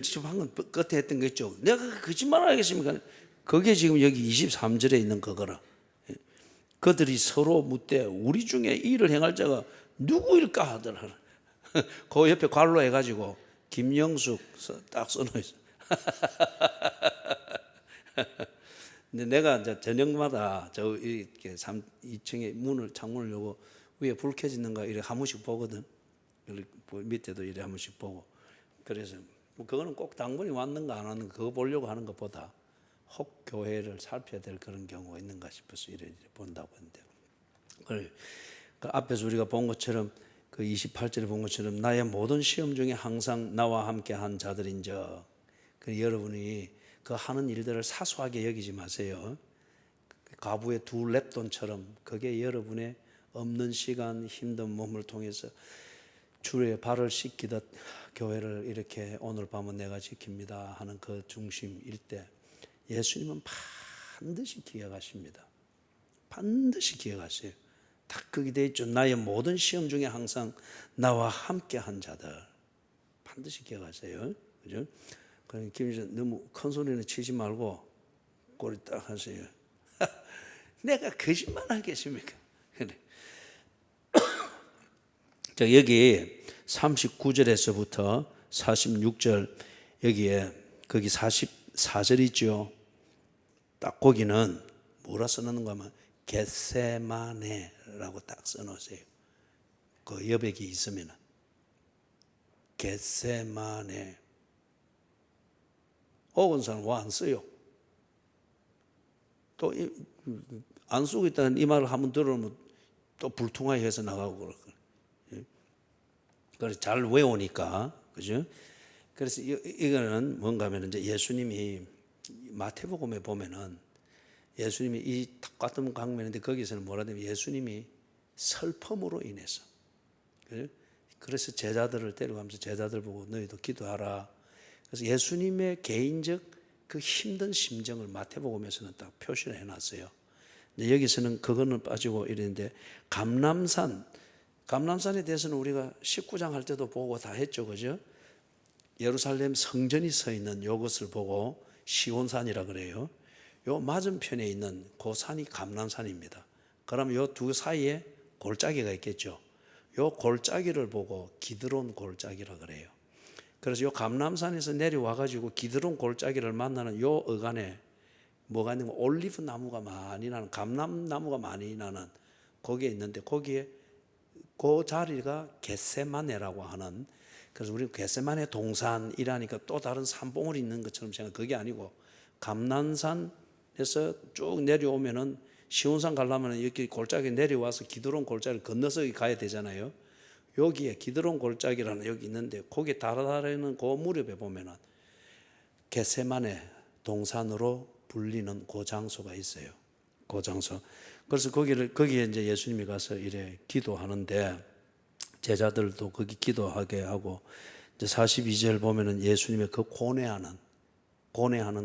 저 방금 끝에 했던 거 있죠. 내가 거짓말 하겠습니까? 그게 지금 여기 23절에 있는 거거라. 그들이 서로 묻되 우리 중에 이 일을 행할 자가 누구일까 하더라. 그 옆에 괄로 해가지고 김영숙 딱 써놓있어. 근데 내가 이제 저녁마다 저 이렇게 2층에 창문을 열고 위에 불 켜지는가 이렇게 한 번씩 보거든. 밑에도 이렇게 한 번씩 보고. 그래서 뭐 그거는 꼭 당분이 왔는가 안 왔는가 그거 보려고 하는 것보다 혹 교회를 살펴야 될 그런 경우가 있는가 싶어서 이래 본다고 하는데. 그 앞에서 우리가 본 것처럼 그 28절에 본 것처럼 나의 모든 시험 중에 항상 나와 함께 한 자들인저. 그 여러분이 그 하는 일들을 사소하게 여기지 마세요. 가부의 두 랩돈처럼 그게 여러분의 없는 시간 힘든 몸을 통해서 주의 발을 씻기듯 교회를 이렇게 오늘 밤은 내가 지킵니다 하는 그 중심일 때 예수님은 반드시 기억하십니다. 반드시 기억하세요. 딱 거기 돼 있죠. 나의 모든 시험 중에 항상 나와 함께 한 자들. 반드시 기억하세요. 그죠? 그러니까 김 너무 큰 소리는 치지 말고 꼬리 딱 하세요. 내가 거짓말 하겠습니까? 그래. 자, 여기 39절에서부터 46절 여기에 거기 44절 있죠. 딱 거기는 뭐라 써놓는가 하면 겟세마네라고 딱 써놓으세요. 그 여백이 있으면 겟세마네. 어건 사람 와 안 써요. 또 안 쓰고 있다는 이 말을 한번 들으면 또 불통하게 해서 나가고 그럴. 그래서 잘 외우니까 그죠? 그래서 이거는 뭔가 하면 이제 예수님이 마태복음에 보면은 예수님이 이 똑같은 강면인데 거기서는 뭐라 되면 예수님이 슬픔으로 인해서 그래서 제자들을 데려가면서 제자들 보고 너희도 기도하라. 그래서 예수님의 개인적 그 힘든 심정을 마태복음에서는 딱 표시를 해놨어요. 여기서는 그거는 빠지고 이랬는데 감람산에 대해서는 우리가 19장 할 때도 보고 다 했죠, 그죠? 예루살렘 성전이 서 있는 이것을 보고 시온산이라 그래요. 요 맞은편에 있는 그 산이 감람산입니다. 그러면 요 두 사이에 골짜기가 있겠죠. 요 골짜기를 보고 기드론 골짜기라 그래요. 그래서 요 감람산에서 내려와 가지고 기드론 골짜기를 만나는 요 어간에 뭐가 있는 거, 올리브 나무가 많이 나는, 감람나무가 많이 나는 거기에 있는데, 거기에 그 자리가 겟세마네라고 하는, 그래서 우리는 겟세마네 동산이라니까 또 다른 산봉우리 있는 것처럼 생각. 그게 아니고 감람산에서 쭉 내려오면은 시온산 가려면 이렇게 골짜기 내려와서 기드론 골짜기를 건너서 가야 되잖아요. 여기에 기드론 골짜기라는 여기 있는데, 거기에 달아다니는 그 무렵에 보면은 겟세마네 동산으로 불리는 그 장소가 있어요. 그 장소. 그래서 거기에 이제 예수님이 가서 이래 기도하는데, 제자들도 거기 기도하게 하고, 이제 42절 보면은 예수님의 그 고뇌하는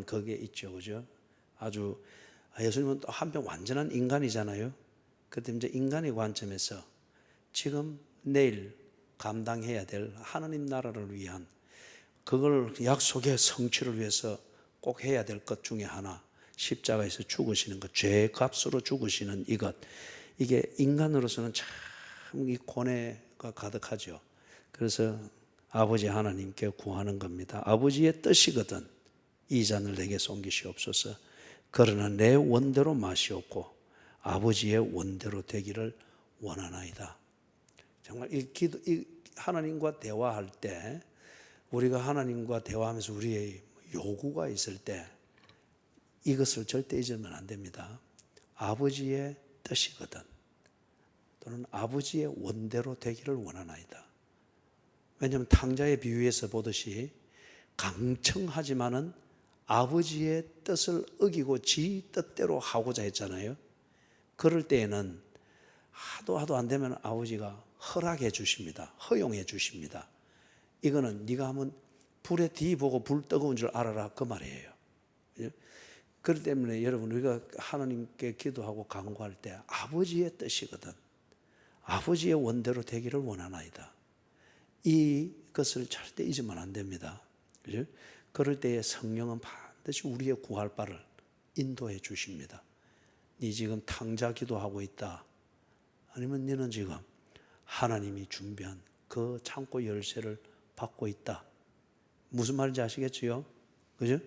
그게 있죠. 그죠? 아주, 예수님은 또 한편 완전한 인간이잖아요. 그때 이제 인간의 관점에서 지금 내일 감당해야 될 하나님 나라를 위한, 그걸 약속의 성취를 위해서 꼭 해야 될 것 중에 하나, 십자가에서 죽으시는 것, 죄의 값으로 죽으시는 이것, 이게 인간으로서는 참 이 고뇌가 가득하죠. 그래서 아버지 하나님께 구하는 겁니다. 아버지의 뜻이거든 이 잔을 내게 옮기시옵소서. 그러나 내 원대로 마시옵고 아버지의 원대로 되기를 원하나이다. 정말 이 하나님과 대화할 때, 우리가 하나님과 대화하면서 우리의 요구가 있을 때 이것을 절대 잊으면 안 됩니다. 아버지의 뜻이거든, 또는 아버지의 원대로 되기를 원하나이다. 왜냐하면 탕자의 비유에서 보듯이 강청하지만은 아버지의 뜻을 어기고 지 뜻대로 하고자 했잖아요. 그럴 때에는 하도 안 되면 아버지가 허락해 주십니다. 허용해 주십니다. 이거는 네가 하면 불에 뒤 보고 불 뜨거운 줄 알아라, 그 말이에요. 그렇기 때문에 여러분, 우리가 하나님께 기도하고 간구할 때 아버지의 뜻이거든, 아버지의 원대로 되기를 원하나이다, 이것을 절대 잊으면 안 됩니다. 그죠? 그럴 때에 성령은 반드시 우리의 구할 바를 인도해 주십니다. 네 지금 탕자 기도하고 있다, 아니면 너는 지금 하나님이 준비한 그 창고 열쇠를 받고 있다. 무슨 말인지 아시겠지요? 그죠?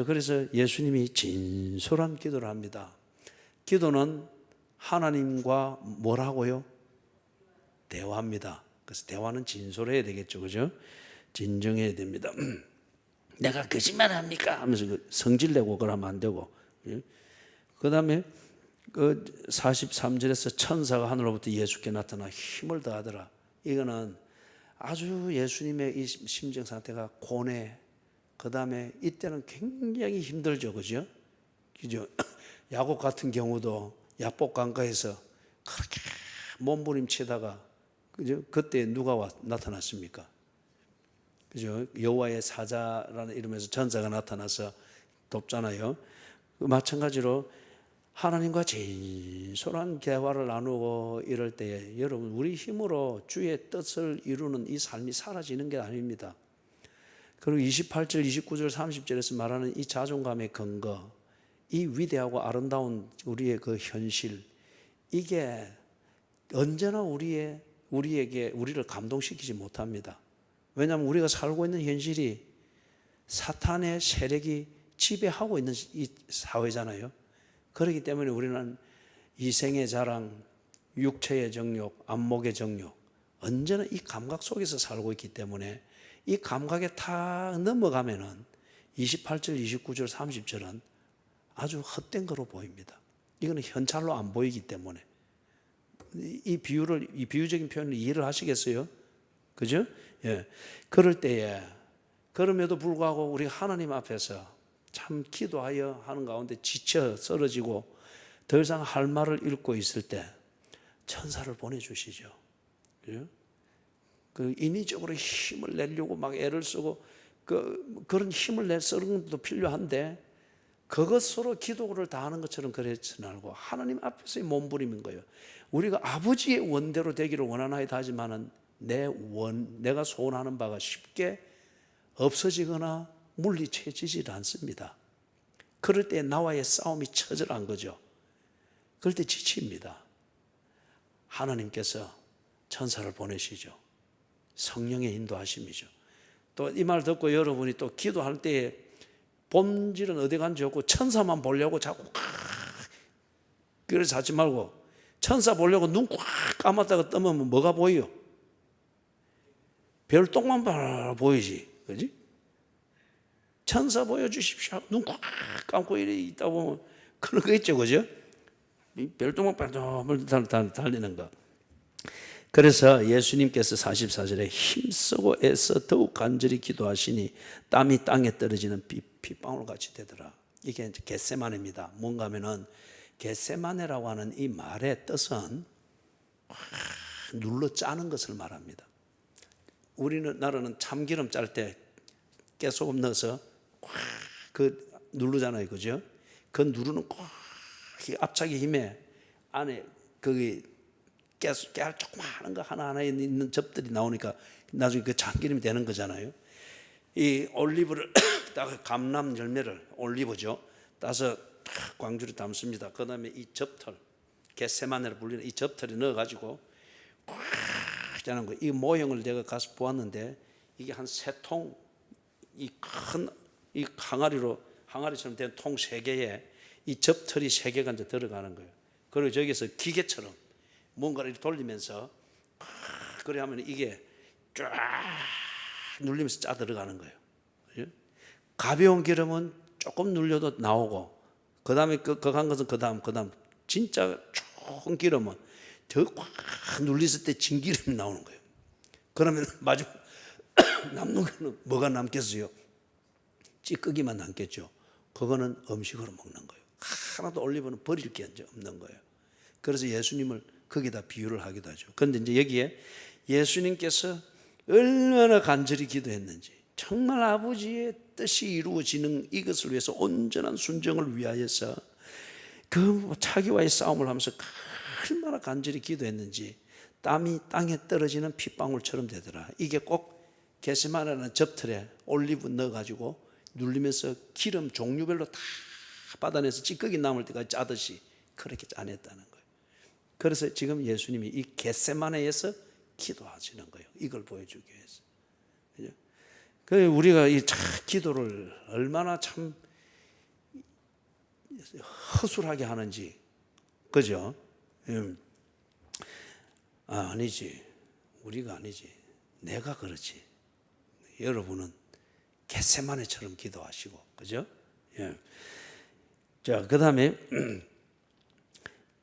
그래서 예수님이 진솔한 기도를 합니다. 기도는 하나님과 뭐라고요? 대화합니다. 그래서 대화는 진솔해야 되겠죠. 그죠? 진정해야 됩니다. 내가 거짓말 합니까? 하면서 성질내고 그러면 안 되고. 그 다음에 그 43절에서 천사가 하늘로부터 예수께 나타나 힘을 더하더라. 이거는 아주 예수님의 이 심정 상태가 고뇌, 그 다음에 이때는 굉장히 힘들죠. 그죠? 그죠? 야곱 같은 경우도 야복강가에서 그렇게 몸부림치다가, 그죠? 그때 누가 나타났습니까? 그죠? 여호와의 사자라는 이름에서 전사가 나타나서 돕잖아요. 마찬가지로 하나님과 진솔한 대화를 나누고 이럴 때에 여러분, 우리 힘으로 주의 뜻을 이루는 이 삶이 사라지는 게 아닙니다. 그리고 28절, 29절, 30절에서 말하는 이 자존감의 근거, 이 위대하고 아름다운 우리의 그 현실, 이게 언제나 우리를 감동시키지 못합니다. 왜냐하면 우리가 살고 있는 현실이 사탄의 세력이 지배하고 있는 이 사회잖아요. 그렇기 때문에 우리는 이생의 자랑, 육체의 정욕, 안목의 정욕, 언제나 이 감각 속에서 살고 있기 때문에 이 감각에 다 넘어가면은 28절, 29절, 30절은 아주 헛된 거로 보입니다. 이거는 현찰로 안 보이기 때문에. 이 비유적인 표현을 이해를 하시겠어요? 그죠? 예. 그럴 때에, 그럼에도 불구하고 우리가 하나님 앞에서 참 기도하여 하는 가운데 지쳐 쓰러지고 더 이상 할 말을 잃고 있을 때 천사를 보내주시죠. 그죠? 그 인위적으로 힘을 내려고 막 애를 쓰고 그런 힘을 내쓰는 것도 필요한데 그것으로 기도를 다하는 것처럼 그렇지 말고 하나님 앞에서의 몸부림인 거예요. 우리가 아버지의 원대로 되기를 원하나이다 하지만은 내가 소원하는 바가 쉽게 없어지거나 물리쳐지질 않습니다. 그럴 때 나와의 싸움이 처절한 거죠. 그럴 때 지칩니다. 하나님께서 천사를 보내시죠. 성령의 인도하심이죠. 또 이 말 듣고 여러분이 또 기도할 때에 본질은 어디 간지 없고 천사만 보려고 자꾸 그래서 하지 말고 천사 보려고 눈 꽉 감았다가 뜨면 뭐가 보여? 별똥만 보이지. 그지? 천사 보여주십시오. 눈 꽉 감고 이래 있다 보면 그런 거 있죠. 그죠? 별똥만 달리는 거. 그래서 예수님께서 44절에 힘쓰고 애써 더욱 간절히 기도하시니 땀이 땅에 떨어지는 핏방울 같이 되더라. 이게 이제 겟세마네입니다. 뭔가 하면은 겟세마네라고 하는 이 말의 뜻은 눌러 짜는 것을 말합니다. 우리나라는 참기름 짤 때 깨소금 넣어서 그 누르잖아요. 그죠? 그 누르는 압착의 힘에 안에 거기 깨알 조그마한 거 하나하나 있는 접들이 나오니까 나중에 그 참기름이 되는 거잖아요. 이 올리브를 따서 감람 열매를 올리브죠. 따서 광주리 담습니다. 그 다음에 이 접털, 겟세마네로 불리는 이 접털에 넣어가지고 꽉 짜는 거. 이 모형을 내가 가서 보았는데 이게 한 3통, 이 큰 이 항아리처럼 된 통 3개에 이 접털이 3개가 이제 들어가는 거예요. 그리고 저기서 기계처럼 뭔가를 돌리면서 그래 하면 이게 쫙 눌리면서 짜 들어가는 거예요. 가벼운 기름은 조금 눌려도 나오고 그 다음에 그한 것은 그 다음 진짜 좋은 기름은 더 꽉 눌렸을 때 진기름이 나오는 거예요. 그러면 마지막 남는 거는 뭐가 남겠어요? 찌꺼기만 남겠죠. 그거는 음식으로 먹는 거예요. 하나도 올리브는 버릴 게 없는 거예요. 그래서 예수님을 거기다 비유를 하기도 하죠. 그런데 이제 여기에 예수님께서 얼마나 간절히 기도했는지, 정말 아버지의 뜻이 이루어지는 이것을 위해서 온전한 순종을 위하여서 그 자기와의 싸움을 하면서 얼마나 간절히 기도했는지 땀이 땅에 떨어지는 핏방울처럼 되더라. 이게 꼭 겟세마네라는 접틀에 올리브 넣어가지고 눌리면서 기름 종류별로 다 받아내서 찌꺼기 남을 때까지 짜듯이 그렇게 짜냈다는 거예요. 그래서 지금 예수님이 이 겟세마네에서 기도하시는 거예요. 이걸 보여주기 위해서. 그죠? 그래서 우리가 이 기도를 얼마나 참 허술하게 하는지, 그죠? 아니지. 우리가 아니지. 내가 그렇지. 여러분은 겟세마네처럼 기도하시고, 그죠? 예. 자, 그 다음에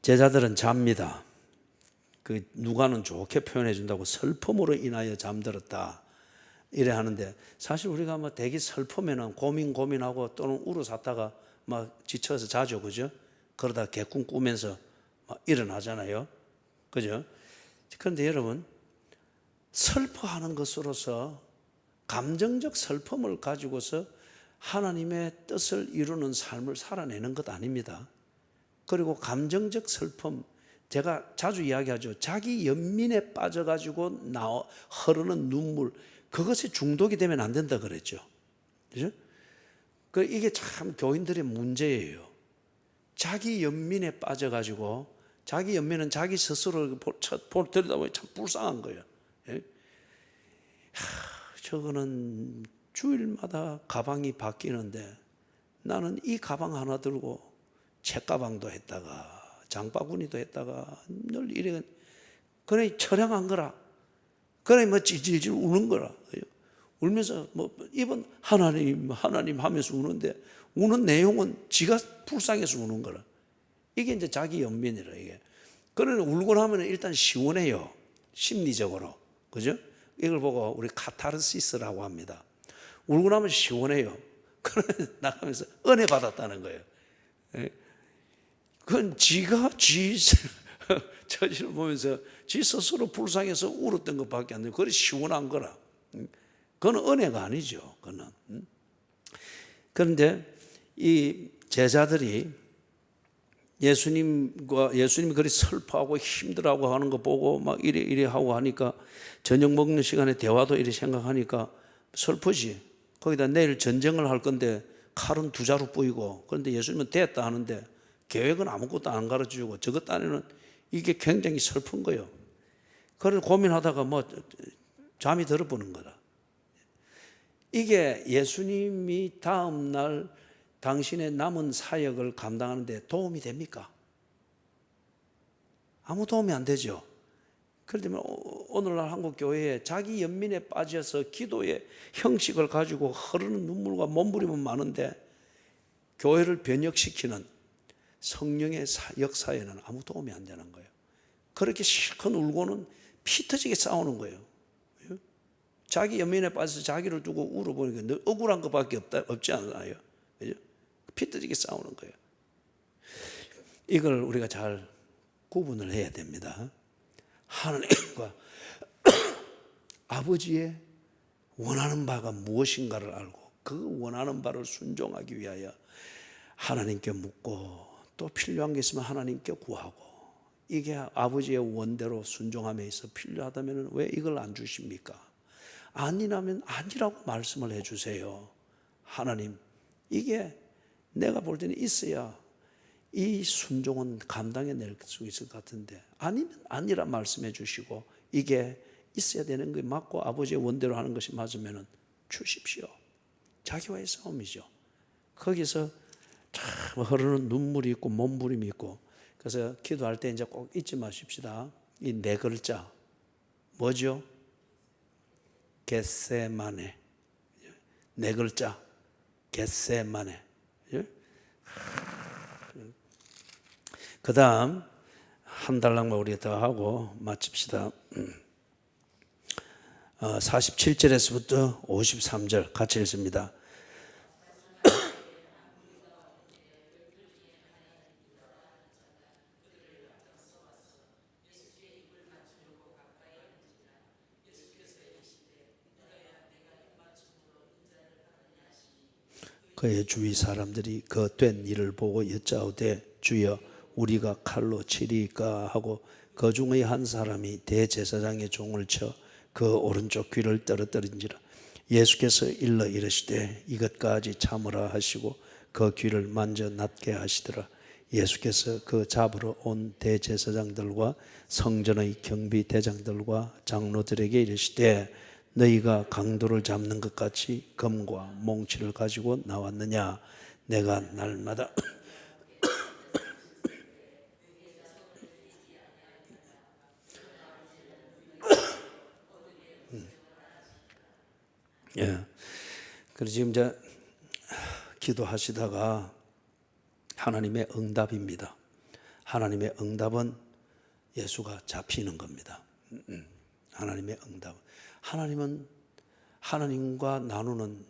제자들은 잡니다. 그 누가는 좋게 표현해 준다고 슬픔으로 인하여 잠들었다 이래 하는데, 사실 우리가 뭐 대기 슬프면은 고민하고 또는 울어 샀다가 막 지쳐서 자죠. 그죠? 그러다 개꿈 꾸면서 막 일어나잖아요. 그죠? 그런데 여러분, 슬퍼하는 것으로서 감정적 슬픔을 가지고서 하나님의 뜻을 이루는 삶을 살아내는 것 아닙니다. 그리고 감정적 슬픔, 제가 자주 이야기하죠. 자기 연민에 빠져가지고 흐르는 눈물, 그것에 중독이 되면 안 된다 그랬죠. 그죠? 이게 참 교인들의 문제예요. 자기 연민에 빠져가지고, 자기 연민은 자기 스스로 들여다보면 참 불쌍한 거예요. 예? 저거는 주일마다 가방이 바뀌는데 나는 이 가방 하나 들고 책가방도 했다가 장바구니도 했다가 늘 이래, 그래 처량한 거라. 그래 뭐 질질 우는 거라. 울면서 뭐 이번 하나님 하면서 우는데 우는 내용은 지가 불쌍해서 우는 거라. 이게 이제 자기 연민이라 이게. 그러나 울고 나면 일단 시원해요. 심리적으로. 그죠? 이걸 보고 우리 카타르시스라고 합니다. 울고 나면 시원해요. 그러나 나가면서 은혜 받았다는 거예요. 그건 지가 저지를 보면서 지 스스로 불쌍해서 울었던 것밖에 안 돼요. 그래 시원한 거라. 그건 은혜가 아니죠. 그는. 그런데 이 제자들이 예수님이 그리 슬퍼하고 힘들어하고 하는 거 보고 막 이래 하고 하니까 저녁 먹는 시간에 대화도 이래 생각하니까 슬프지. 거기다 내일 전쟁을 할 건데 칼은 두 자루 뿌이고, 그런데 예수님은 됐다 하는데 계획은 아무것도 안 가르쳐주고 저것 딴에는 이게 굉장히 슬픈 거예요. 그래서 고민하다가 뭐 잠이 들어보는 거다. 이게 예수님이 다음 날 당신의 남은 사역을 감당하는데 도움이 됩니까? 아무 도움이 안 되죠. 그렇기 때문에 오늘날 한국 교회에 자기 연민에 빠져서 기도의 형식을 가지고 흐르는 눈물과 몸부림은 많은데 교회를 변혁시키는 성령의 역사에는 아무 도움이 안 되는 거예요. 그렇게 실컷 울고는 피 터지게 싸우는 거예요. 자기 연민에 빠져서 자기를 두고 울어보니까 억울한 것밖에 없지 않아요. 그죠? 피 터지게 싸우는 거예요. 이걸 우리가 잘 구분을 해야 됩니다. 하나님과 아버지의 원하는 바가 무엇인가를 알고 그 원하는 바를 순종하기 위하여 하나님께 묻고 또 필요한 게 있으면 하나님께 구하고, 이게 아버지의 원대로 순종함에 있어 필요하다면 왜 이걸 안 주십니까? 아니라면 아니라고 말씀을 해주세요. 하나님, 이게 내가 볼 때는 있어야 이 순종은 감당해낼 수 있을 것 같은데, 아니면 아니라 말씀해 주시고 이게 있어야 되는 게 맞고 아버지의 원대로 하는 것이 맞으면 주십시오. 자기와의 싸움이죠. 거기서 참 흐르는 눈물이 있고 몸부림이 있고. 그래서 기도할 때 이제 꼭 잊지 마십시다. 이 네 글자 뭐죠? 겟세마네. 네 글자 겟세마네. 그 다음 한 달락만 우리가 더 하고 마칩시다. 47절에서부터 53절 같이 읽습니다. 그의 주위 사람들이 그 된 일을 보고 여짜오되 주여 우리가 칼로 치리까 하고 그 중의 한 사람이 대제사장의 종을 쳐 그 오른쪽 귀를 떨어뜨린지라. 예수께서 일러 이르시되 이것까지 참으라 하시고 그 귀를 만져 낫게 하시더라. 예수께서 그 잡으러 온 대제사장들과 성전의 경비대장들과 장로들에게 이르시되 너희가 강도를 잡는 것 같이 검과 몽치를 가지고 나왔느냐? 내가 날마다 그래서 지금 이제 기도하시다가 하나님의 응답입니다. 하나님의 응답은 예수가 잡히는 겁니다. 하나님의 응답. 하나님은 하나님과 나누는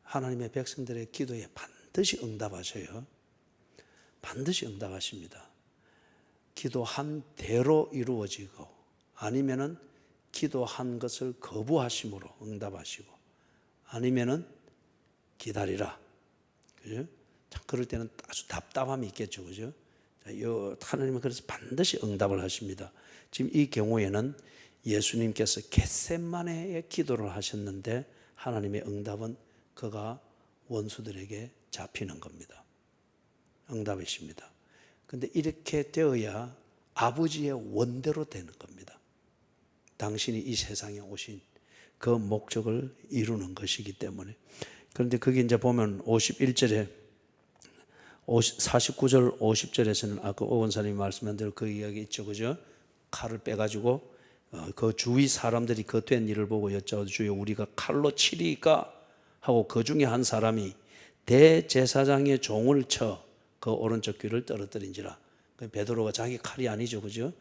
하나님의 백성들의 기도에 반드시 응답하셔요. 반드시 응답하십니다. 기도한 대로 이루어지고 아니면은 기도한 것을 거부하심으로 응답하시고 아니면은 기다리라. 그죠? 참 그럴 때는 아주 답답함이 있겠죠. 그죠? 하나님은 그래서 반드시 응답을 하십니다. 지금 이 경우에는 예수님께서 겟세마네의 기도를 하셨는데 하나님의 응답은 그가 원수들에게 잡히는 겁니다. 응답이십니다. 그런데 이렇게 되어야 아버지의 원대로 되는 겁니다. 당신이 이 세상에 오신 그 목적을 이루는 것이기 때문에. 그런데 거기 이제 보면 51절에 49절 50절에서는 아까 오원사님이 말씀한 대로 그 이야기 있죠. 그죠? 칼을 빼가지고 그 주위 사람들이 그 된 일을 보고 여짜오되 주여 우리가 칼로 치리까 하고 그 중에 한 사람이 대제사장의 종을 쳐 그 오른쪽 귀를 떨어뜨린지라. 베드로가 자기 칼이 아니죠. 그죠?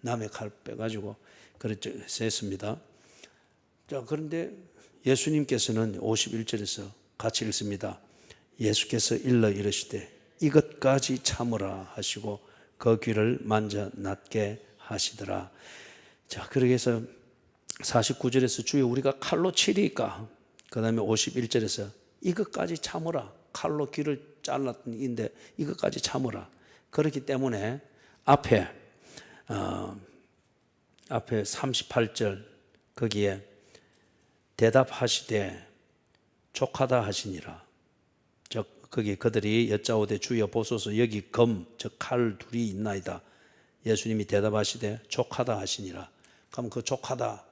남의 칼 빼가지고 그렇게 했습니다. 자, 그런데 예수님께서는 51절에서 같이 읽습니다. 예수께서 일러 이르시되 이것까지 참으라 하시고 그 귀를 만져 낫게 하시더라. 자, 그렇게 해서 49절에서 주여 우리가 칼로 치리까? 그 다음에 51절에서 이것까지 참으라. 칼로 귀를 잘랐는데 이것까지 참으라. 그렇기 때문에 앞에 38절 거기에 대답하시되 족하다 하시니라. 거기 그들이 여짜오되 주여 보소서 여기 검 즉 칼 둘이 있나이다. 예수님이 대답하시되 족하다 하시니라. 그럼 그 족하다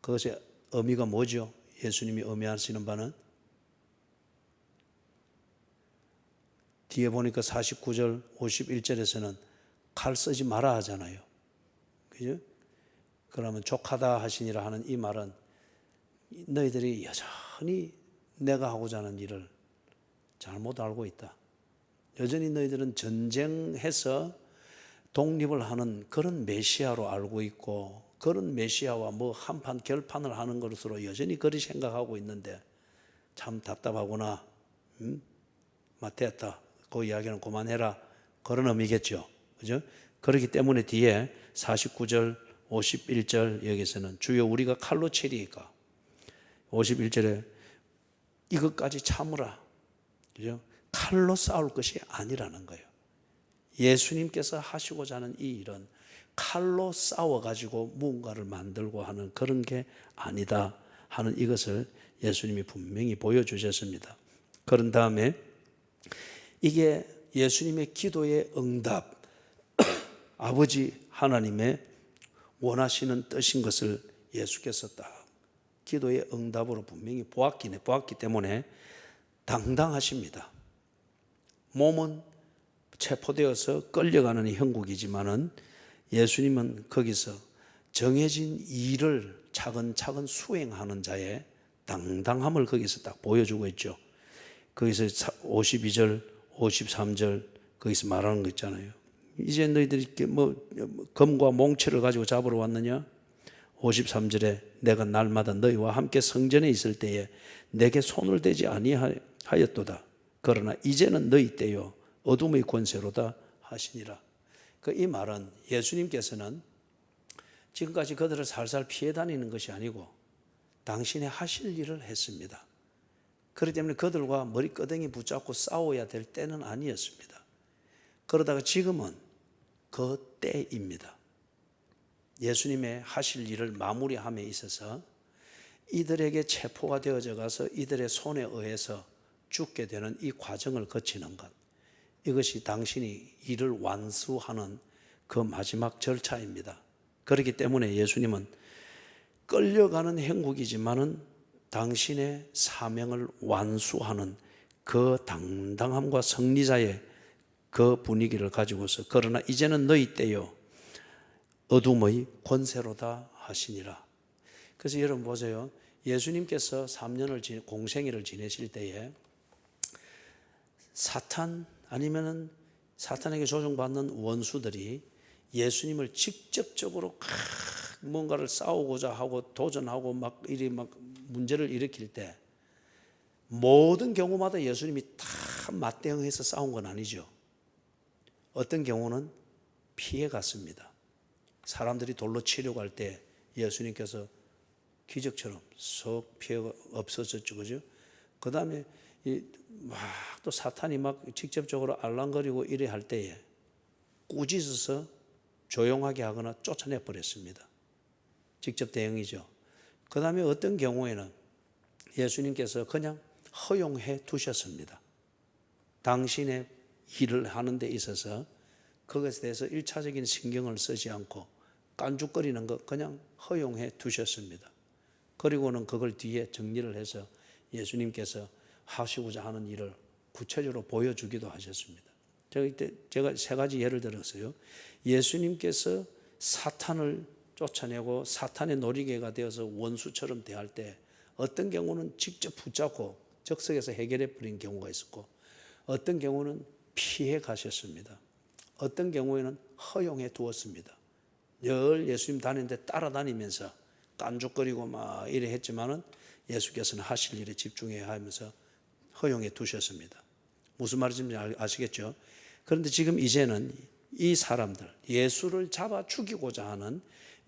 그것의 의미가 뭐죠? 예수님이 의미하시는 바는 뒤에 보니까 49절 51절에서는 칼 쓰지 마라 하잖아요. 그죠? 그러면 족하다 하시니라 하는 이 말은 너희들이 여전히 내가 하고자 하는 일을 잘못 알고 있다. 여전히 너희들은 전쟁해서 독립을 하는 그런 메시아로 알고 있고 그런 메시아와 뭐 한판 결판을 하는 것으로 여전히 그리 생각하고 있는데 참 답답하구나. 됐다. 그 이야기는 그만해라. 그런 의미겠죠. 그죠? 그렇기 때문에 뒤에 49절 51절 여기서는 주여 우리가 칼로 치리이까 51절에 이것까지 참으라. 그죠? 칼로 싸울 것이 아니라는 거예요. 예수님께서 하시고자 하는 이 일은 칼로 싸워가지고 무언가를 만들고 하는 그런 게 아니다 하는 이것을 예수님이 분명히 보여주셨습니다. 그런 다음에 이게 예수님의 기도의 응답, 아버지 하나님의 원하시는 뜻인 것을 예수께서 딱 기도의 응답으로 분명히 보았기 때문에 당당하십니다. 몸은 체포되어서 끌려가는 형국이지만은 예수님은 거기서 정해진 일을 차근차근 수행하는 자의 당당함을 거기서 딱 보여주고 있죠. 거기서 52절, 53절 거기서 말하는 거 있잖아요. 이제 너희들이 검과 몽치를 가지고 잡으러 왔느냐? 53절에 내가 날마다 너희와 함께 성전에 있을 때에 내게 손을 대지 아니하였도다. 그러나 이제는 너희 때요 어둠의 권세로다 하시니라. 이 말은 예수님께서는 지금까지 그들을 살살 피해 다니는 것이 아니고 당신의 하실 일을 했습니다. 그렇기 때문에 그들과 머리끄댕이 붙잡고 싸워야 될 때는 아니었습니다. 그러다가 지금은 그 때입니다. 예수님의 하실 일을 마무리함에 있어서 이들에게 체포가 되어져 가서 이들의 손에 의해서 죽게 되는 이 과정을 거치는 것, 이것이 당신이 일을 완수하는 그 마지막 절차입니다. 그렇기 때문에 예수님은 끌려가는 행국이지만은 당신의 사명을 완수하는 그 당당함과 승리자의 그 분위기를 가지고서 그러나 이제는 너희 때요 어둠의 권세로다 하시니라. 그래서 여러분 보세요. 예수님께서 3년을 공생애를 지내실 때에 사탄 아니면은 사탄에게 조종받는 원수들이 예수님을 직접적으로 뭔가를 싸우고자 하고 도전하고 막 문제를 일으킬 때 모든 경우마다 예수님이 다 맞대응해서 싸운 건 아니죠. 어떤 경우는 피해 갔습니다. 사람들이 돌로 치려고 할 때 예수님께서 기적처럼 쏙 피해가 없어졌죠. 그죠? 그 다음에 또 사탄이 막 직접적으로 알랑거리고 이래 할 때에 꾸짖어서 조용하게 하거나 쫓아내 버렸습니다. 직접 대응이죠. 그 다음에 어떤 경우에는 예수님께서 그냥 허용해 두셨습니다. 당신의 일을 하는 데 있어서 그것에 대해서 1차적인 신경을 쓰지 않고 깐죽거리는 것 그냥 허용해 두셨습니다. 그리고는 그걸 뒤에 정리를 해서 예수님께서 하시고자 하는 일을 구체적으로 보여주기도 하셨습니다. 제가 세 가지 예를 들었어요. 예수님께서 사탄을 쫓아내고 사탄의 놀이개가 되어서 원수처럼 대할 때 어떤 경우는 직접 붙잡고 적석에서 해결해 버린 경우가 있었고 어떤 경우는 피해 가셨습니다. 어떤 경우에는 허용해 두었습니다. 늘 예수님 다니는데 따라다니면서 깐죽거리고 막 이래 했지만은 예수께서는 하실 일에 집중해야 하면서 허용해 두셨습니다. 무슨 말인지 아시겠죠? 그런데 지금 이제는 이 사람들, 예수를 잡아 죽이고자 하는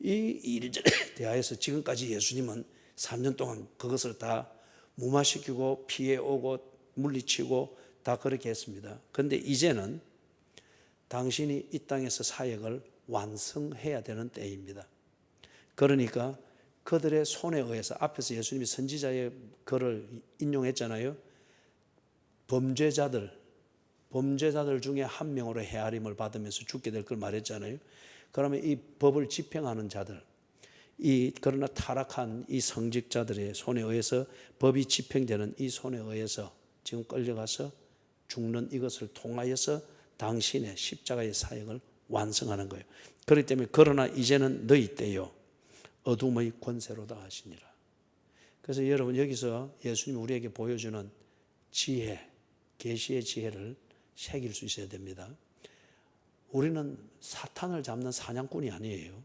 이 일전에 대하여서 지금까지 예수님은 3년 동안 그것을 다 무마시키고 피해오고 물리치고 다 그렇게 했습니다. 그런데 이제는 당신이 이 땅에서 사역을 완성해야 되는 때입니다. 그러니까 그들의 손에 의해서, 앞에서 예수님이 선지자의 글을 인용했잖아요. 범죄자들 중에 한 명으로 헤아림을 받으면서 죽게 될 걸 말했잖아요. 그러면 이 법을 집행하는 자들, 그러나 타락한 이 성직자들의 손에 의해서, 법이 집행되는 이 손에 의해서 지금 끌려가서 죽는 이것을 통하여서 당신의 십자가의 사역을 완성하는 거예요. 그렇기 때문에 그러나 이제는 너희 때요 어둠의 권세로다 하시니라. 그래서 여러분, 여기서 예수님이 우리에게 보여주는 지혜, 계시의 지혜를 새길 수 있어야 됩니다. 우리는 사탄을 잡는 사냥꾼이 아니에요.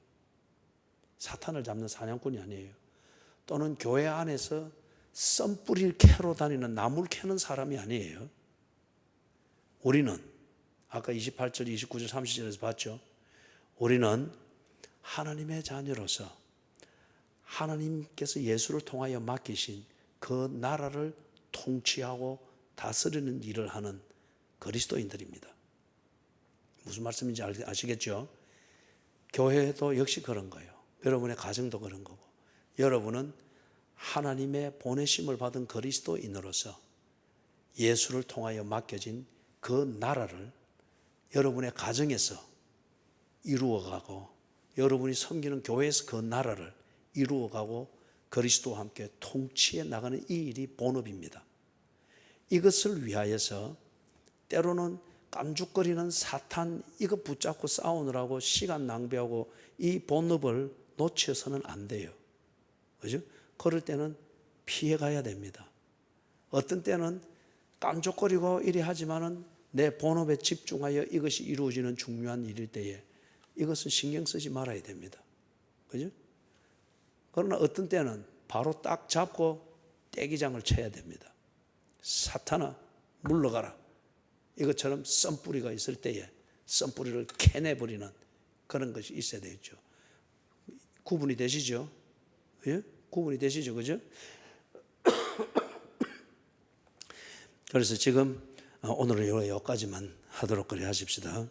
사탄을 잡는 사냥꾼이 아니에요. 또는 교회 안에서 썬뿌리를 캐러 다니는, 나무를 캐는 사람이 아니에요. 우리는 아까 28절, 29절, 30절에서 봤죠. 우리는 하나님의 자녀로서 하나님께서 예수를 통하여 맡기신 그 나라를 통치하고 다스리는 일을 하는 그리스도인들입니다. 무슨 말씀인지 아시겠죠? 교회도 역시 그런 거예요. 여러분의 가정도 그런 거고, 여러분은 하나님의 보내심을 받은 그리스도인으로서 예수를 통하여 맡겨진 그 나라를 여러분의 가정에서 이루어가고, 여러분이 섬기는 교회에서 그 나라를 이루어가고 그리스도와 함께 통치해 나가는 이 일이 본업입니다. 이것을 위하여서 때로는 깜죽거리는 사탄 이거 붙잡고 싸우느라고 시간 낭비하고 이 본업을 놓쳐서는 안 돼요. 그죠? 그럴 때는 피해가야 됩니다. 어떤 때는 깜죽거리고 이래 하지만은 내 본업에 집중하여 이것이 이루어지는 중요한 일일 때에 이것은 신경 쓰지 말아야 됩니다. 그죠? 그러나 어떤 때는 바로 딱 잡고 떼기장을 쳐야 됩니다. 사탄아 물러가라. 이것처럼 썬뿌리가 있을 때에 썬뿌리를 캐내버리는 그런 것이 있어야 되겠죠. 구분이 되시죠? 예? 구분이 되시죠? 그죠? 그래서 지금 오늘은 여기까지만 하도록 그래 하십시다.